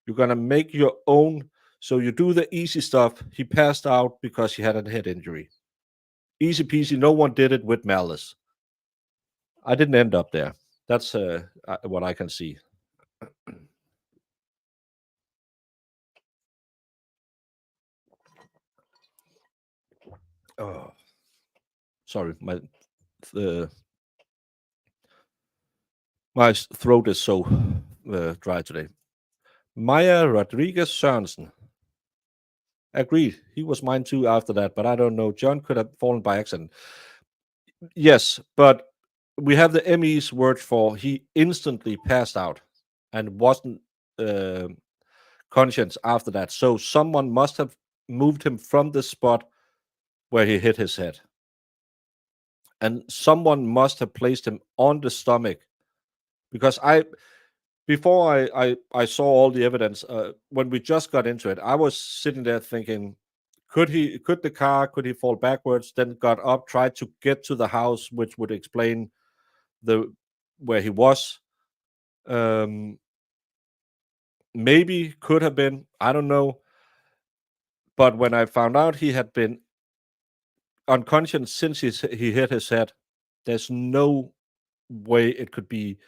You're gonna make your own. So you do the easy stuff. He passed out because he had a head injury. Easy peasy. No one did it with malice. I didn't end up there. That's what I can see. Oh, sorry, my throat is so dry today. Maya Rodriguez Sørensen. Agreed. He was mine too after that, but I don't know. John could have fallen by accident. Yes, but we have the ME's word for he instantly passed out and wasn't conscious after that. So someone must have moved him from the spot where he hit his head. And someone must have placed him on the stomach, because before I saw all the evidence, when we just got into it, I was sitting there thinking, could he fall backwards, then got up, tried to get to the house, which would explain where he was. Maybe could have been, I don't know. But when I found out he had been unconscious since he hit his head, there's no way it could be.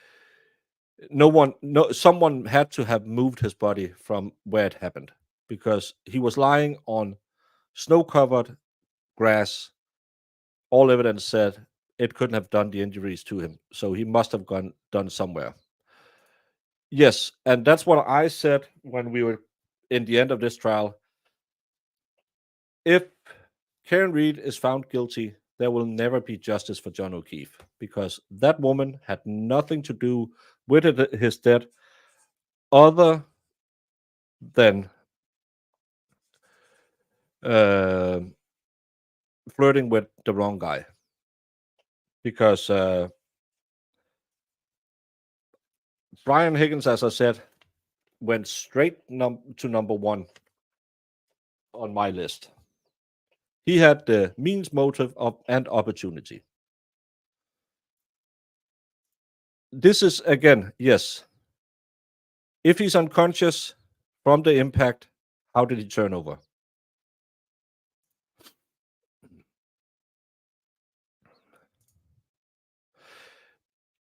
Someone had to have moved his body from where it happened, because he was lying on snow-covered grass. All evidence said it couldn't have done the injuries to him, so he must have done somewhere. Yes, and that's what I said when we were in the end of this trial. If Karen Reed is found guilty, there will never be justice for John O'Keefe, because that woman had nothing to do with his death other than flirting with the wrong guy. Because Brian Higgins, as I said, went straight to number 1 on my list. He had the means, motive, and opportunity. This is, again, yes. If he's unconscious from the impact, how did he turn over?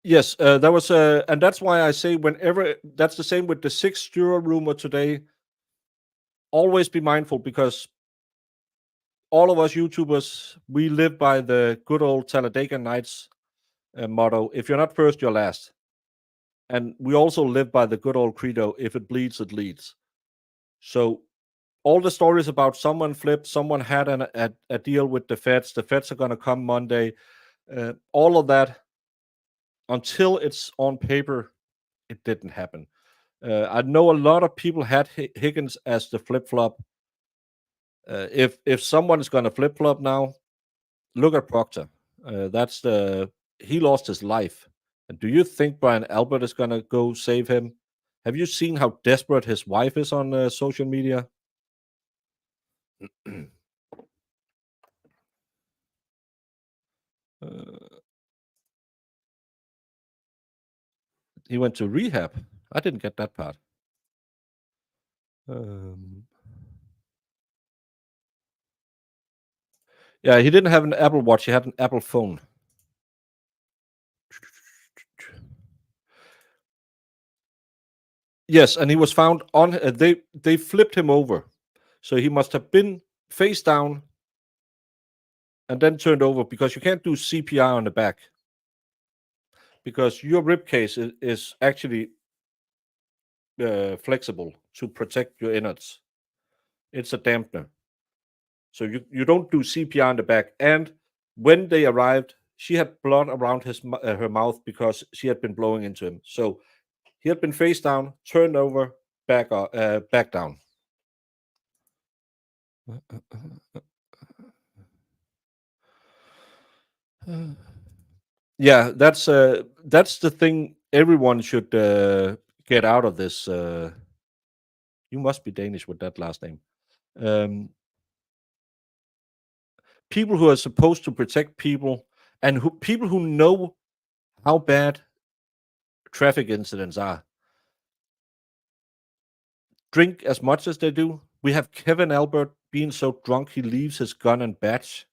Yes, that was, and that's why I say whenever, that's the same with the 6th juror rumor today. Always be mindful, because all of us YouTubers, we live by the good old Talladega Nights motto: if you're not first, you're last. And we also live by the good old credo: if it bleeds, it leads. So all the stories about someone flipped, someone had a deal with the feds are going to come Monday, all of that, until it's on paper, it didn't happen. I know a lot of people had Higgins as the flip-flop. If someone is going to flip-flop now, look at Proctor. That's the he lost his life. And do you think Brian Albert is gonna go save him? Have you seen how desperate his wife is on social media? Uh, he went to rehab. I didn't get that part. Yeah, he didn't have an Apple Watch. He had an Apple phone. Yes, and he was found on. They flipped him over, so he must have been face down and then turned over, because you can't do CPR on the back, because your rib cage is actually flexible to protect your innards. It's a dampener, so you don't do CPR on the back. And when they arrived, she had blood around her mouth because she had been blowing into him. So he had been face down, turned over, back down. Yeah, that's the thing everyone should get out of this. You must be Danish with that last name. People who are supposed to protect people, and people who know how bad traffic incidents are, drink as much as they do. We have Kevin Albert being so drunk he leaves his gun and badge.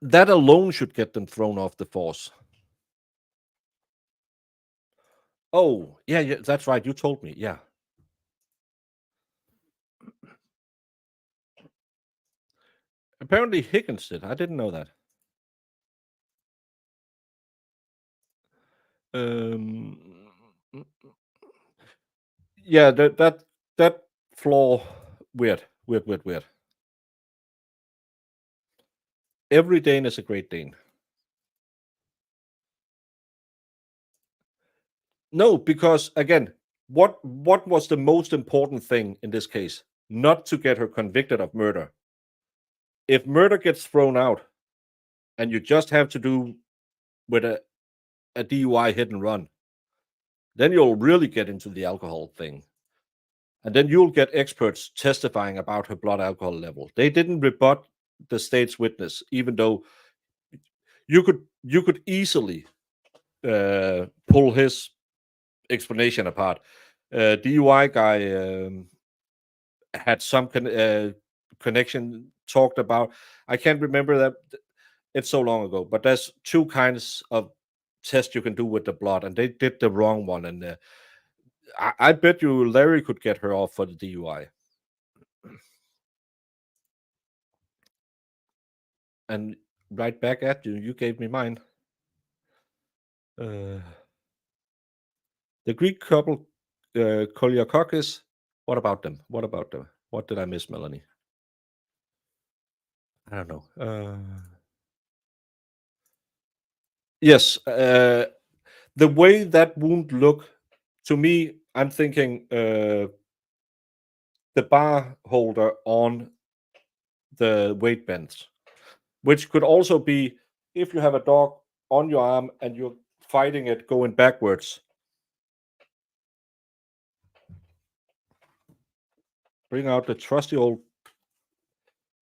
That alone should get them thrown off the force. Oh, yeah, that's right. You told me. Yeah. Apparently Higgins did. I didn't know that. Yeah, that flaw, weird. Every Dane is a great Dane. No, because again, what was the most important thing in this case? Not to get her convicted of murder. If murder gets thrown out, and you just have to do with a DUI hit and run, then you'll really get into the alcohol thing. And then you'll get experts testifying about her blood alcohol level. They didn't rebut the state's witness, even though you could easily pull his explanation apart. DUI guy had some connection talked about. I can't remember that. It's so long ago. But there's two kinds of tests you can do with the blood, and they did the wrong one. And I bet you Larry could get her off for the DUI. And right back at you. You gave me mine. The Greek couple, Kolyakakis. What about them? What did I miss, Melanie? I don't know. Yes, the way that wound look to me, I'm thinking the bar holder on the weight bench, which could also be if you have a dog on your arm and you're fighting it going backwards. Bring out the trusty old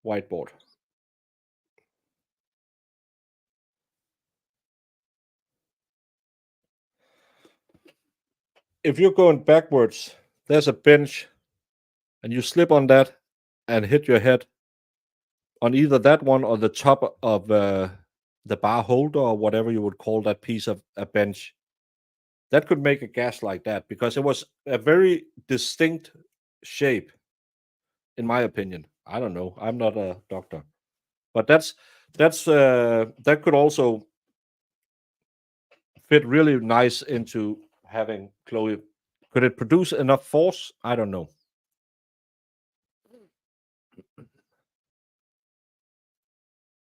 whiteboard. If you're going backwards, there's a bench, and you slip on that and hit your head on either that one or the top of the bar holder, or whatever you would call that piece of a bench. That could make a gash like that, because it was a very distinct shape, in my opinion. I don't know. I'm not a doctor, but that could also fit really nice into having Chloe. Could it produce enough force? I don't know.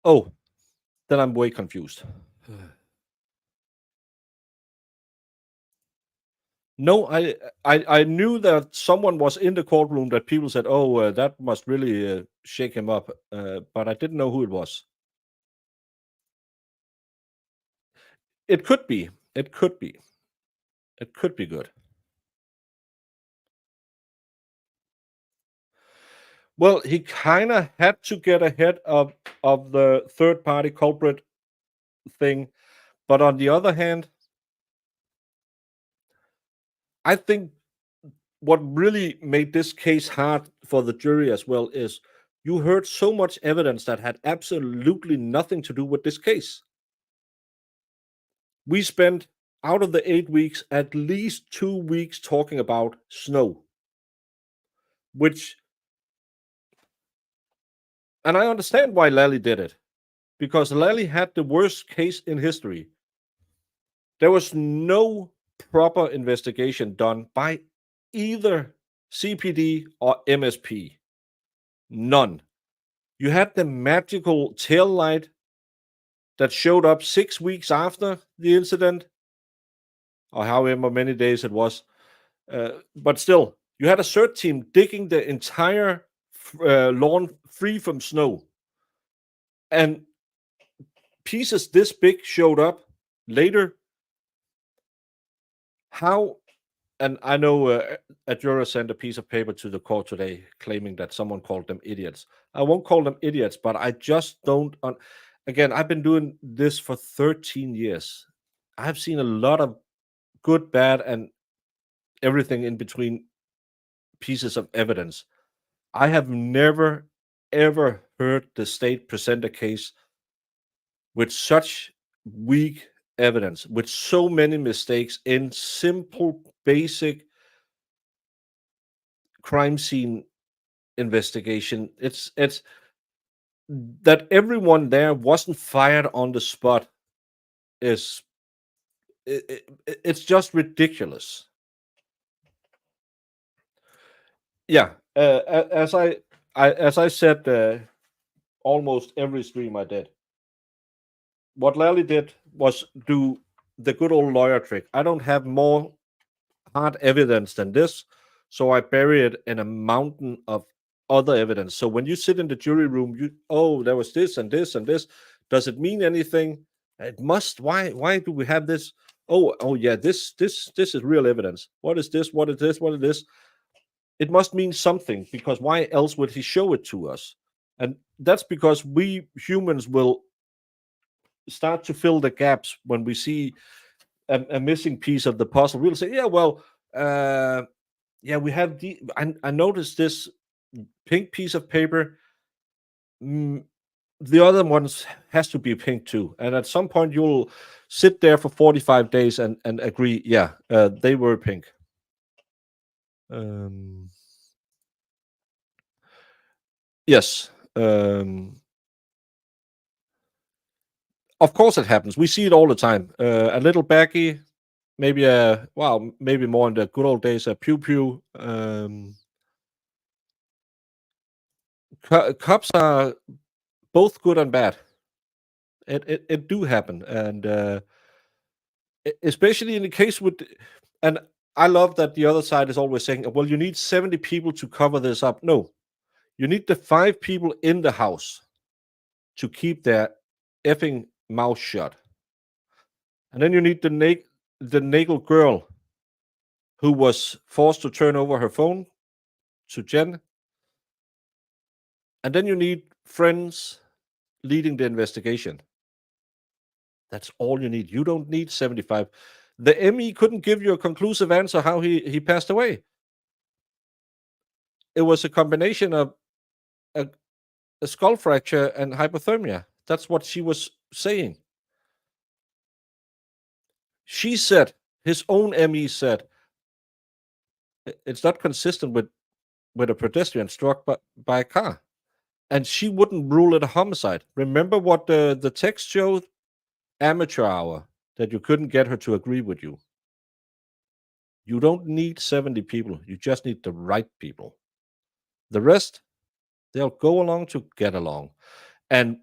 Oh, then I'm way confused. No, I knew that someone was in the courtroom that people said, "Oh, that must really shake him up," but I didn't know who it was. It could be. It could be. It could be good. Well, he kind of had to get ahead of the third party culprit thing, but on the other hand, I think what really made this case hard for the jury as well is you heard so much evidence that had absolutely nothing to do with this case. We spent out of the 8 weeks at least 2 weeks talking about snow, which, and I understand why Lally did it, because Lally had the worst case in history. There was no proper investigation done by either CPD or MSP. None. You had the magical tail light that showed up 6 weeks after the incident, or however many days it was. But still, you had a search team digging the entire lawn free from snow. And pieces this big showed up later. How, and I know a juror sent a piece of paper to the court today claiming that someone called them idiots. I won't call them idiots, but I just don't. Again, I've been doing this for 13 years. I've seen a lot of good, bad, and everything in between pieces of evidence. I have never, ever heard the state present a case with such weak evidence, with so many mistakes in simple, basic crime scene investigation. It's that everyone there wasn't fired on the spot is it's just ridiculous. Yeah, as I said, almost every stream I did. What Lally did was do the good old lawyer trick. I don't have more hard evidence than this, so I bury it in a mountain of other evidence. So when you sit in the jury room, there was this and this and this. Does it mean anything? It must. Why do we have this? Oh yeah, this is real evidence. What is this? What is this? What is this? It must mean something, because why else would he show it to us? And that's because we humans will start to fill the gaps when we see a missing piece of the puzzle. We'll say, yeah, well, yeah, we have I noticed this pink piece of paper. The other ones has to be pink too. And at some point, you'll sit there for 45 days and agree, yeah, they were pink. Yes. Of course, it happens. We see it all the time. A little baggy, maybe maybe more in the good old days, a pew pew. Cops are both good and bad. It do happen, and especially in the case with, and I love that the other side is always saying, well, you need 70 people to cover this up. No, you need the 5 people in the house to keep their effing mouth shut. And then you need the naked girl who was forced to turn over her phone to Jen. And then you need friends leading the investigation. That's all you need. You don't need 75. The ME couldn't give you a conclusive answer how he passed away. It was a combination of a skull fracture and hypothermia. That's what she was saying. She said, his own ME said, it's not consistent with a pedestrian struck by a car. And she wouldn't rule it a homicide. Remember what the text showed? Amateur hour, that you couldn't get her to agree with you. You don't need 70 people. You just need the right people. The rest, they'll go along to get along. And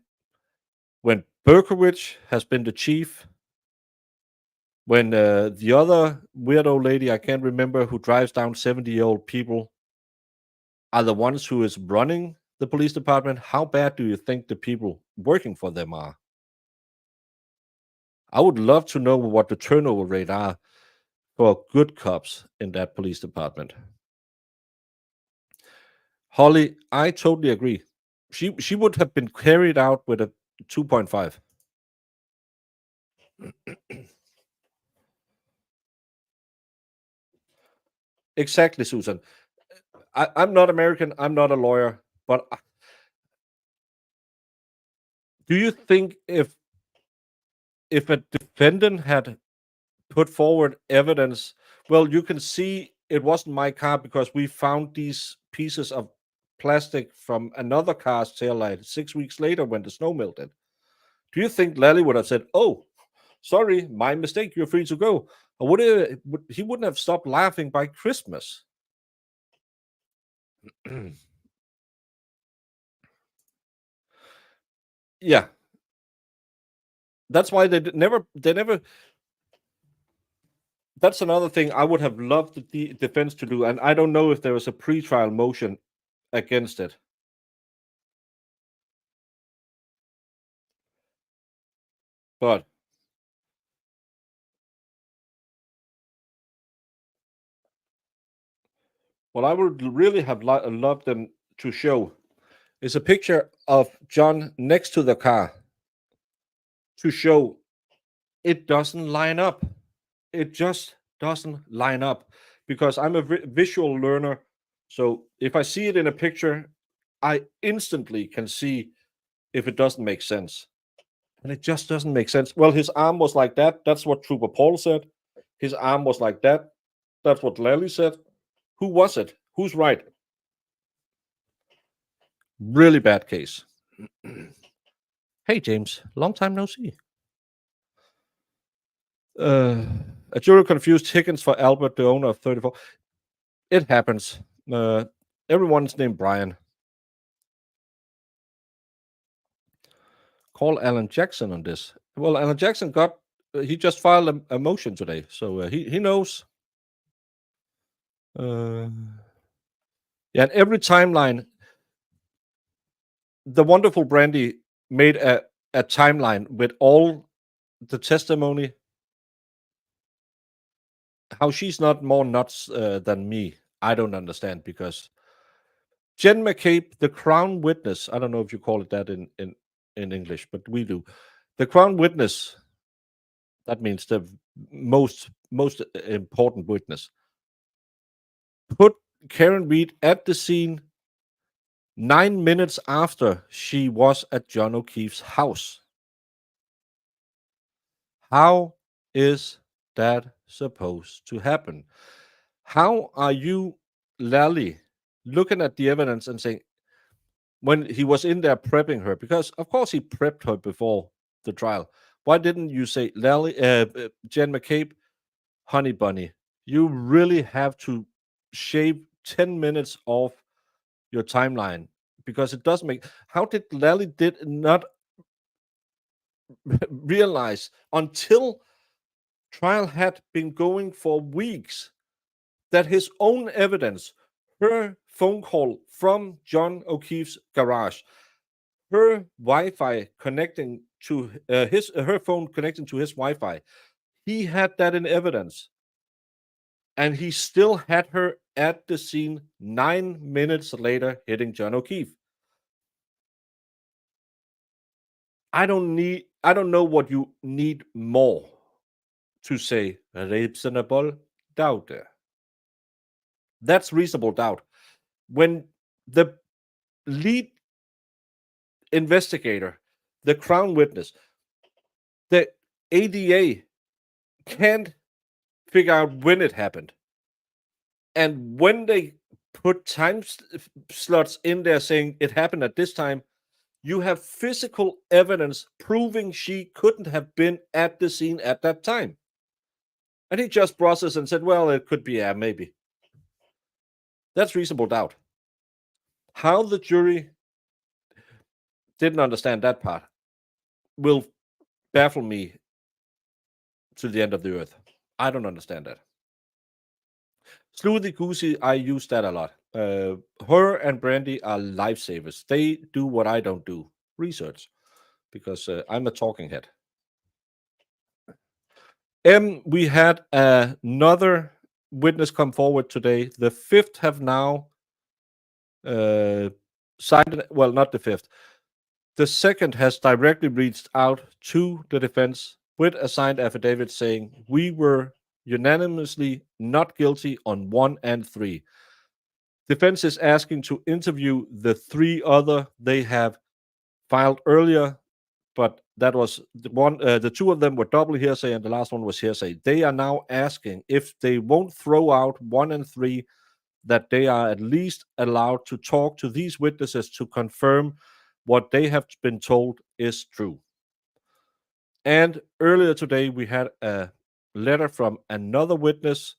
when Berkowitz has been the chief, when the other weirdo lady, I can't remember, who drives down 70-year-old people, are the ones who is running the police department, how bad do you think the people working for them are? I would love to know what the turnover rate are for good cops in that police department. Holly, I totally agree. She would have been carried out with a 2.5. Exactly, Susan. I'm not American. I'm not a lawyer. But do you think if a defendant had put forward evidence, well, you can see it wasn't my car because we found these pieces of plastic from another car's taillight 6 weeks later when the snow melted. Do you think Lally would have said, "Oh, sorry, my mistake. You're free to go"? Or he wouldn't have stopped laughing by Christmas? Yeah, that's why they never. That's another thing I would have loved the defense to do, and I don't know if there was a pretrial motion against it. But what I would really have loved them to show is a picture of John next to the car to show it doesn't line up. It just doesn't line up because I'm a visual learner. So if I see it in a picture, I instantly can see if it doesn't make sense. And it just doesn't make sense. Well, his arm was like that. That's what Trooper Paul said. His arm was like that. That's what Lally said. Who was it? Who's right? Really bad case. Hey, James. Long time no see. Uh, a jury confused Higgins for Albert, the owner of 34. It happens. Uh, Everyone's named Brian. Call Alan Jackson on this. Well, Alan Jackson he just filed a motion today, so he knows. Yeah, and every timeline, the wonderful Brandy made a timeline with all the testimony. How she's not more nuts than me, I don't understand because Jen McCabe, the Crown witness. I don't know if you call it that in English, but we do. The Crown witness. That means the most important witness. Put Karen Reed at the scene 9 minutes after she was at John O'Keefe's house. How is that supposed to happen? How are you, Lally, looking at the evidence and saying, when he was in there prepping her, because of course he prepped her before the trial. Why didn't you say, Lally, Jen McCabe, honey bunny, you really have to shave 10 minutes off your timeline because it doesn't make. How did Lally did not realize until trial had been going for weeks that his own evidence, her phone call from John O'Keefe's garage, her Wi-Fi connecting to her phone connecting to his Wi-Fi. He had that in evidence, and he still had her at the scene 9 minutes later, hitting John O'Keefe. I don't know what you need more to say reasonable doubt. That's reasonable doubt. When the lead investigator, the Crown witness, the ADA can't figure out when it happened. And when they put time slots in there saying it happened at this time, you have physical evidence proving she couldn't have been at the scene at that time. And he just processed and said, well, it could be, yeah, maybe. That's reasonable doubt. How the jury didn't understand that part will baffle me to the end of the earth. I don't understand that. Sleuthy Goosey, I use that a lot. Her and Brandy are lifesavers. They do what I don't do, research, because I'm a talking head. We had another witness come forward today. The fifth have now signed. Well, not the fifth. The second has directly reached out to the defense with a signed affidavit saying we were unanimously not guilty on 1 and 3. Defense is asking to interview the 3 other they have filed earlier, but that was the one. The 2 of them were double hearsay, and the last one was hearsay. They are now asking if they won't throw out 1 and 3, that they are at least allowed to talk to these witnesses to confirm what they have been told is true. And earlier today, we had a letter from another witness,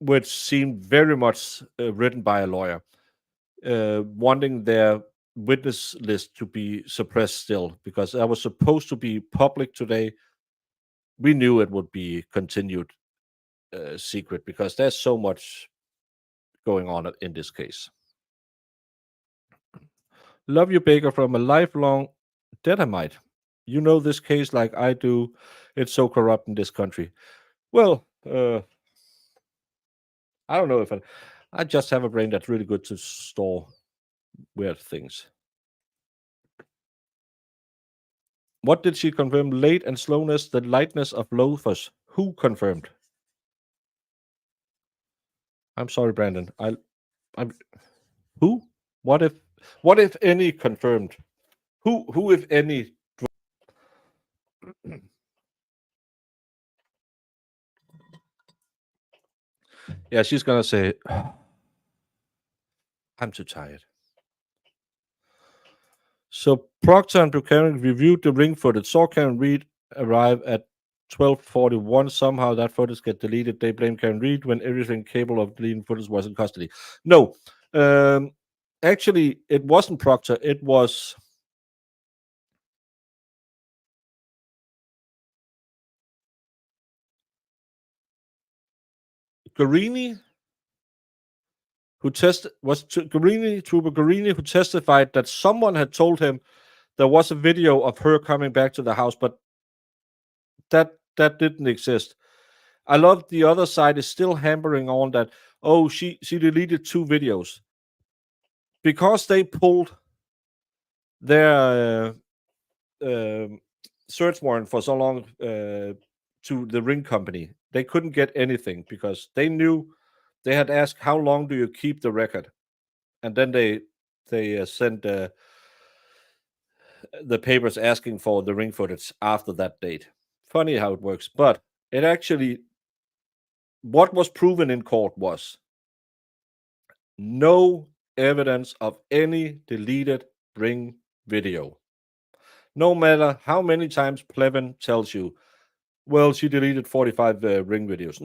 which seemed very much written by a lawyer, wanting their witness list to be suppressed still, because that was supposed to be public today. We knew it would be continued secret because there's so much going on in this case. Love you, Baker, from a lifelong Deadamite. You know this case like I do. It's so corrupt in this country. Well, I don't know if I just have a brain that's really good to store weird things. What did she confirm? Late and slowness, the lightness of loafers. Who confirmed? I'm sorry, Brandon. I'm who? What if any confirmed? Who if any? Yeah, she's gonna say I'm too tired. So Proctor and Buchanan reviewed the ring footage. Saw Karen Reed arrive at 12:41. Somehow that footage get deleted. They blame Karen Reed when everything capable of deleting footage was in custody. No, actually, it wasn't Proctor. It was Guarini Trooper Guarini who testified that someone had told him there was a video of her coming back to the house, but that didn't exist. I love the other side is still hammering on that. Oh, she deleted 2 videos because they pulled their search warrant for so long to the ring company. They couldn't get anything because they knew they had asked how long do you keep the record, and then they sent the papers asking for the ring footage after that date. Funny how it works, but it actually what was proven in court was no evidence of any deleted ring video. No matter how many times Plevin tells you, well, she deleted 45 ring videos.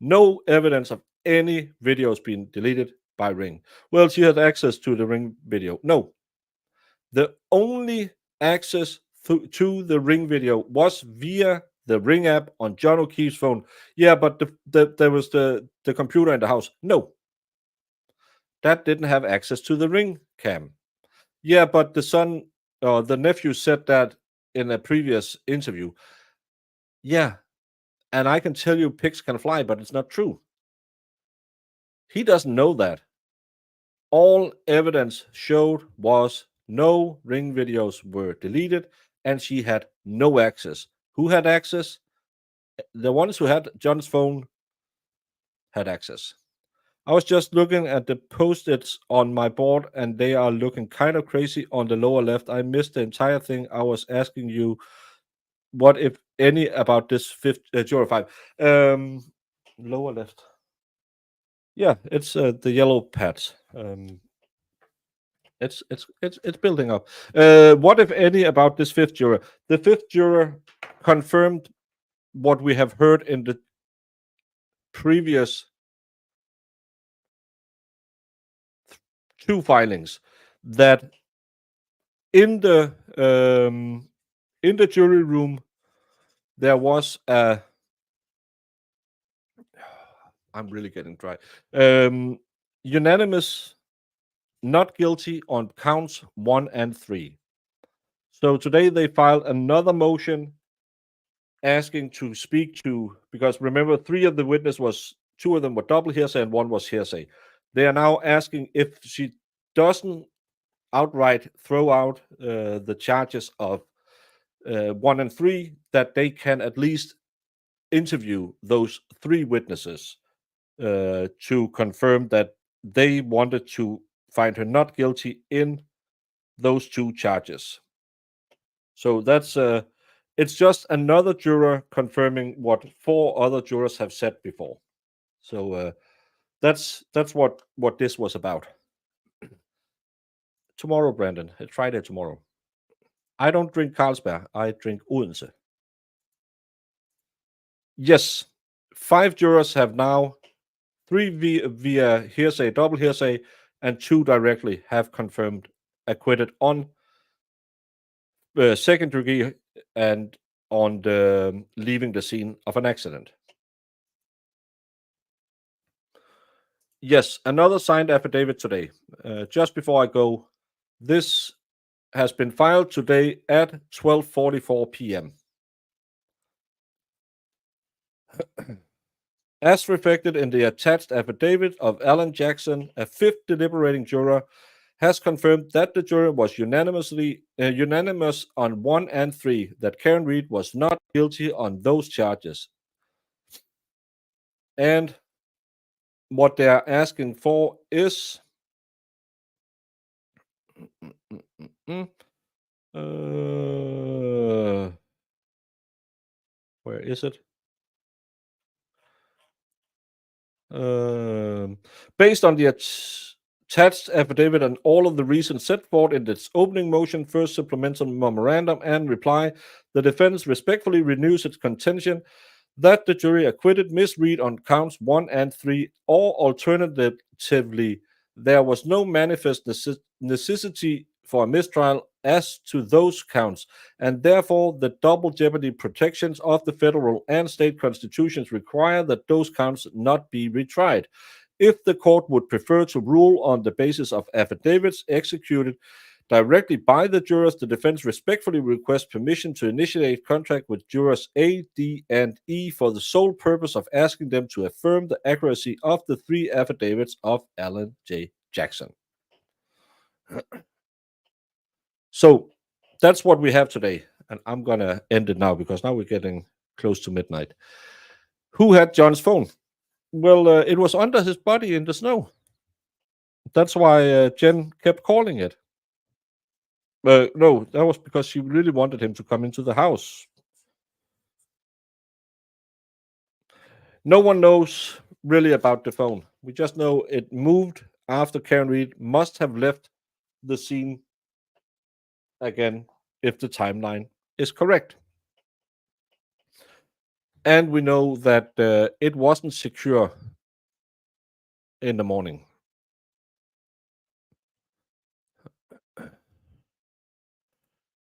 No evidence of any videos being deleted by Ring. Well, she had access to the Ring video. No. The only access to the Ring video was via the Ring app on John O'Keefe's phone. Yeah, but there was the computer in the house. No. That didn't have access to the Ring cam. Yeah, but the nephew said that in a previous interview. Yeah, and I can tell you pigs can fly, but it's not true. He doesn't know that. All evidence showed was no Ring videos were deleted, and she had no access. Who had access? The ones who had John's phone had access. I was just looking at the post-its on my board, and they are looking kind of crazy on the lower left. I missed the entire thing. I was asking you what, if any, about this fifth Juror 5. Lower left. Yeah, it's the yellow pads. It's building up. What, if any, about this fifth juror? The fifth juror confirmed what we have heard in the previous 2 filings, that in the jury room there was a. I'm really getting dry. Unanimous not guilty on counts 1 and 3. So today they filed another motion asking to speak to, because remember, two of them were double hearsay and one was hearsay. They are now asking if she doesn't outright throw out the charges of 1 and 3, that they can at least interview those 3 witnesses to confirm that they wanted to find her not guilty in those 2 charges. So that's it's just another juror confirming what 4 other jurors have said before. So that's what this was about. Tomorrow, Brandon, it's Friday tomorrow. I don't drink Carlsberg. I drink Odense. Yes, 5 jurors have now, 3 via hearsay, double hearsay, and 2 directly have confirmed acquitted on second degree and on the leaving the scene of an accident. Yes, another signed affidavit today. Just before I go, this has been filed today at 12:44 p.m. As reflected in the attached affidavit of Alan Jackson, a 5th deliberating juror has confirmed that the jury was unanimous on 1 and 3, that Karen Reed was not guilty on those charges. And what they are asking for is where is it? Based on the attached affidavit and all of the reasons set forth in its opening motion, first supplemental memorandum, and reply, the defense respectfully renews its contention that the jury acquitted Miss Reed on counts 1 and 3, or alternatively, there was no manifest necessity for a mistrial as to those counts, and therefore the double jeopardy protections of the federal and state constitutions require that those counts not be retried. If the court would prefer to rule on the basis of affidavits executed directly by the jurors, the defense respectfully requests permission to initiate contract with jurors A, D, and E for the sole purpose of asking them to affirm the accuracy of the 3 affidavits of Alan J. Jackson. So that's what we have today. And I'm going to end it now because now we're getting close to midnight. Who had John's phone? Well, it was under his body in the snow. That's why Jen kept calling it. No, that was because she really wanted him to come into the house. No one knows really about the phone. We just know it moved after Karen Reed must have left the scene again, if the timeline is correct. And we know that it wasn't secure in the morning.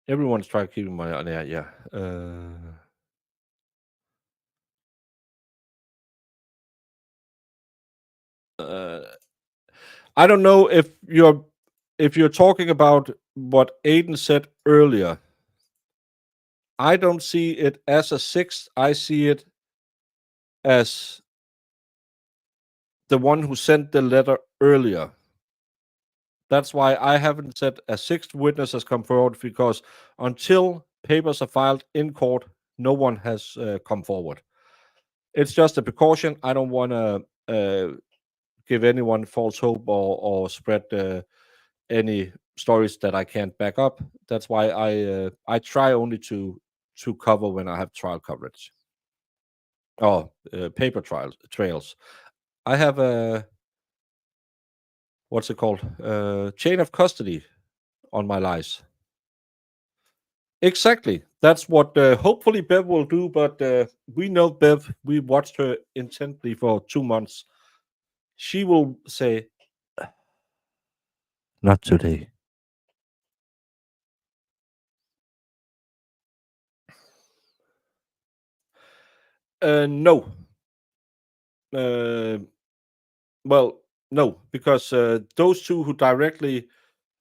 Everyone's trying to keep my eye on there, yeah. I don't know if you're talking about what Aiden said earlier. I don't see it as a 6th. I see it as the one who sent the letter earlier. That's why I haven't said a 6th witness has come forward, because until papers are filed in court, no one has come forward. It's just a precaution. I don't want to give anyone false hope or spread any stories that I can't back up. That's why I try only to cover when I have trial coverage. Oh, paper trails. I have a what's it called? Chain of custody on my lies. Exactly. That's what hopefully Bev will do. But we know Bev. We watched her intently for 2 months. She will say, "Not today." No. Well, no, because those 2 who directly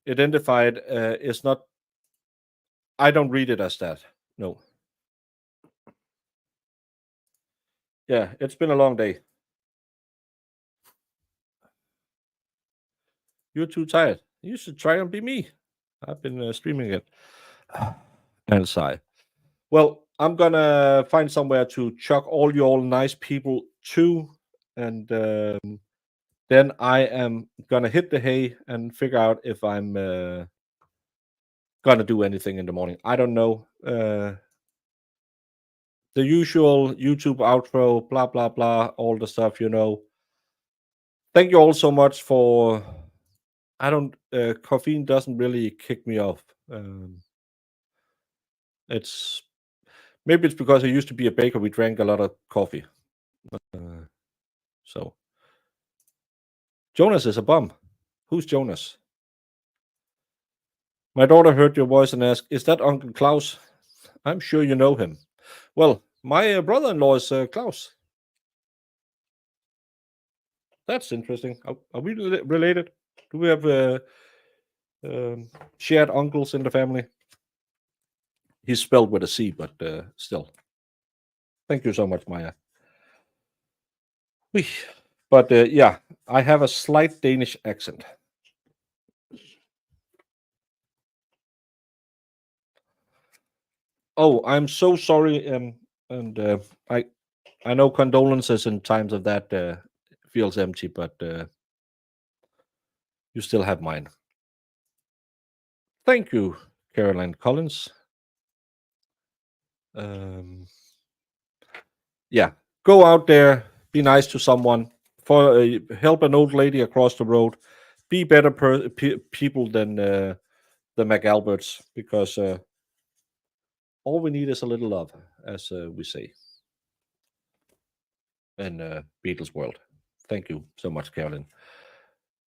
identified is not. I don't read it as that. No. Yeah, it's been a long day. You're too tired. You should try and be me. I've been streaming it. And sigh. Well, I'm gonna find somewhere to chuck all you all nice people to, and then I am gonna hit the hay and figure out if I'm gonna do anything in the morning. I don't know. The usual YouTube outro, blah blah blah, all the stuff, you know. Thank you all so much for. I don't. Caffeine doesn't really kick me off. It's maybe it's because I used to be a baker. We drank a lot of coffee. So Jonas is a bum. Who's Jonas? My daughter heard your voice and asked, "Is that Uncle Klaus?" I'm sure you know him. Well, my brother-in-law is Klaus. That's interesting. Are we related? Do we have shared uncles in the family? He's spelled with a C, but still. Thank you so much, Maya. But yeah, I have a slight Danish accent. Oh, I'm so sorry. And I know condolences in times of that feels empty, but you still have mine. Thank you, Caroline Collins. Yeah, go out there, be nice to someone, for help an old lady across the road, be better people than the McAlberts, because all we need is a little love, as we say in Beatles world. Thank you so much, Carolyn.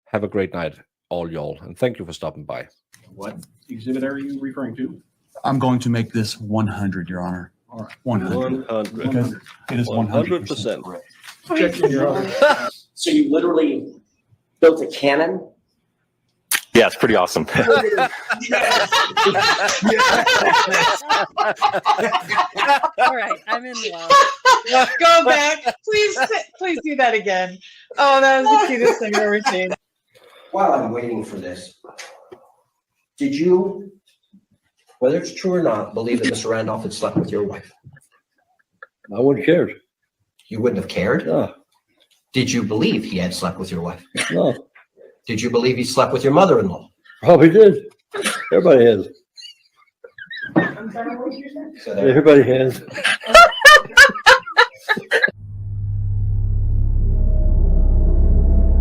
Have a great night, all y'all, and thank you for stopping by. What exhibit are you referring to? I'm going to make this 100, Your Honor. All right. 100. 100. Because it is 100% 100%. correct. Checking your honor. So you literally built a cannon? Yeah, it's pretty awesome. All right, I'm in love. Go back. Please do that again. Oh, that was the cutest thing I've ever seen. While I'm waiting for this, did you, whether it's true or not, believe that Mr. Randolph had slept with your wife? I wouldn't care. You wouldn't have cared? No, Did you believe he had slept with your wife? no, Did you believe he slept with your mother-in-law? probably did. Everybody has. So there. Everybody has.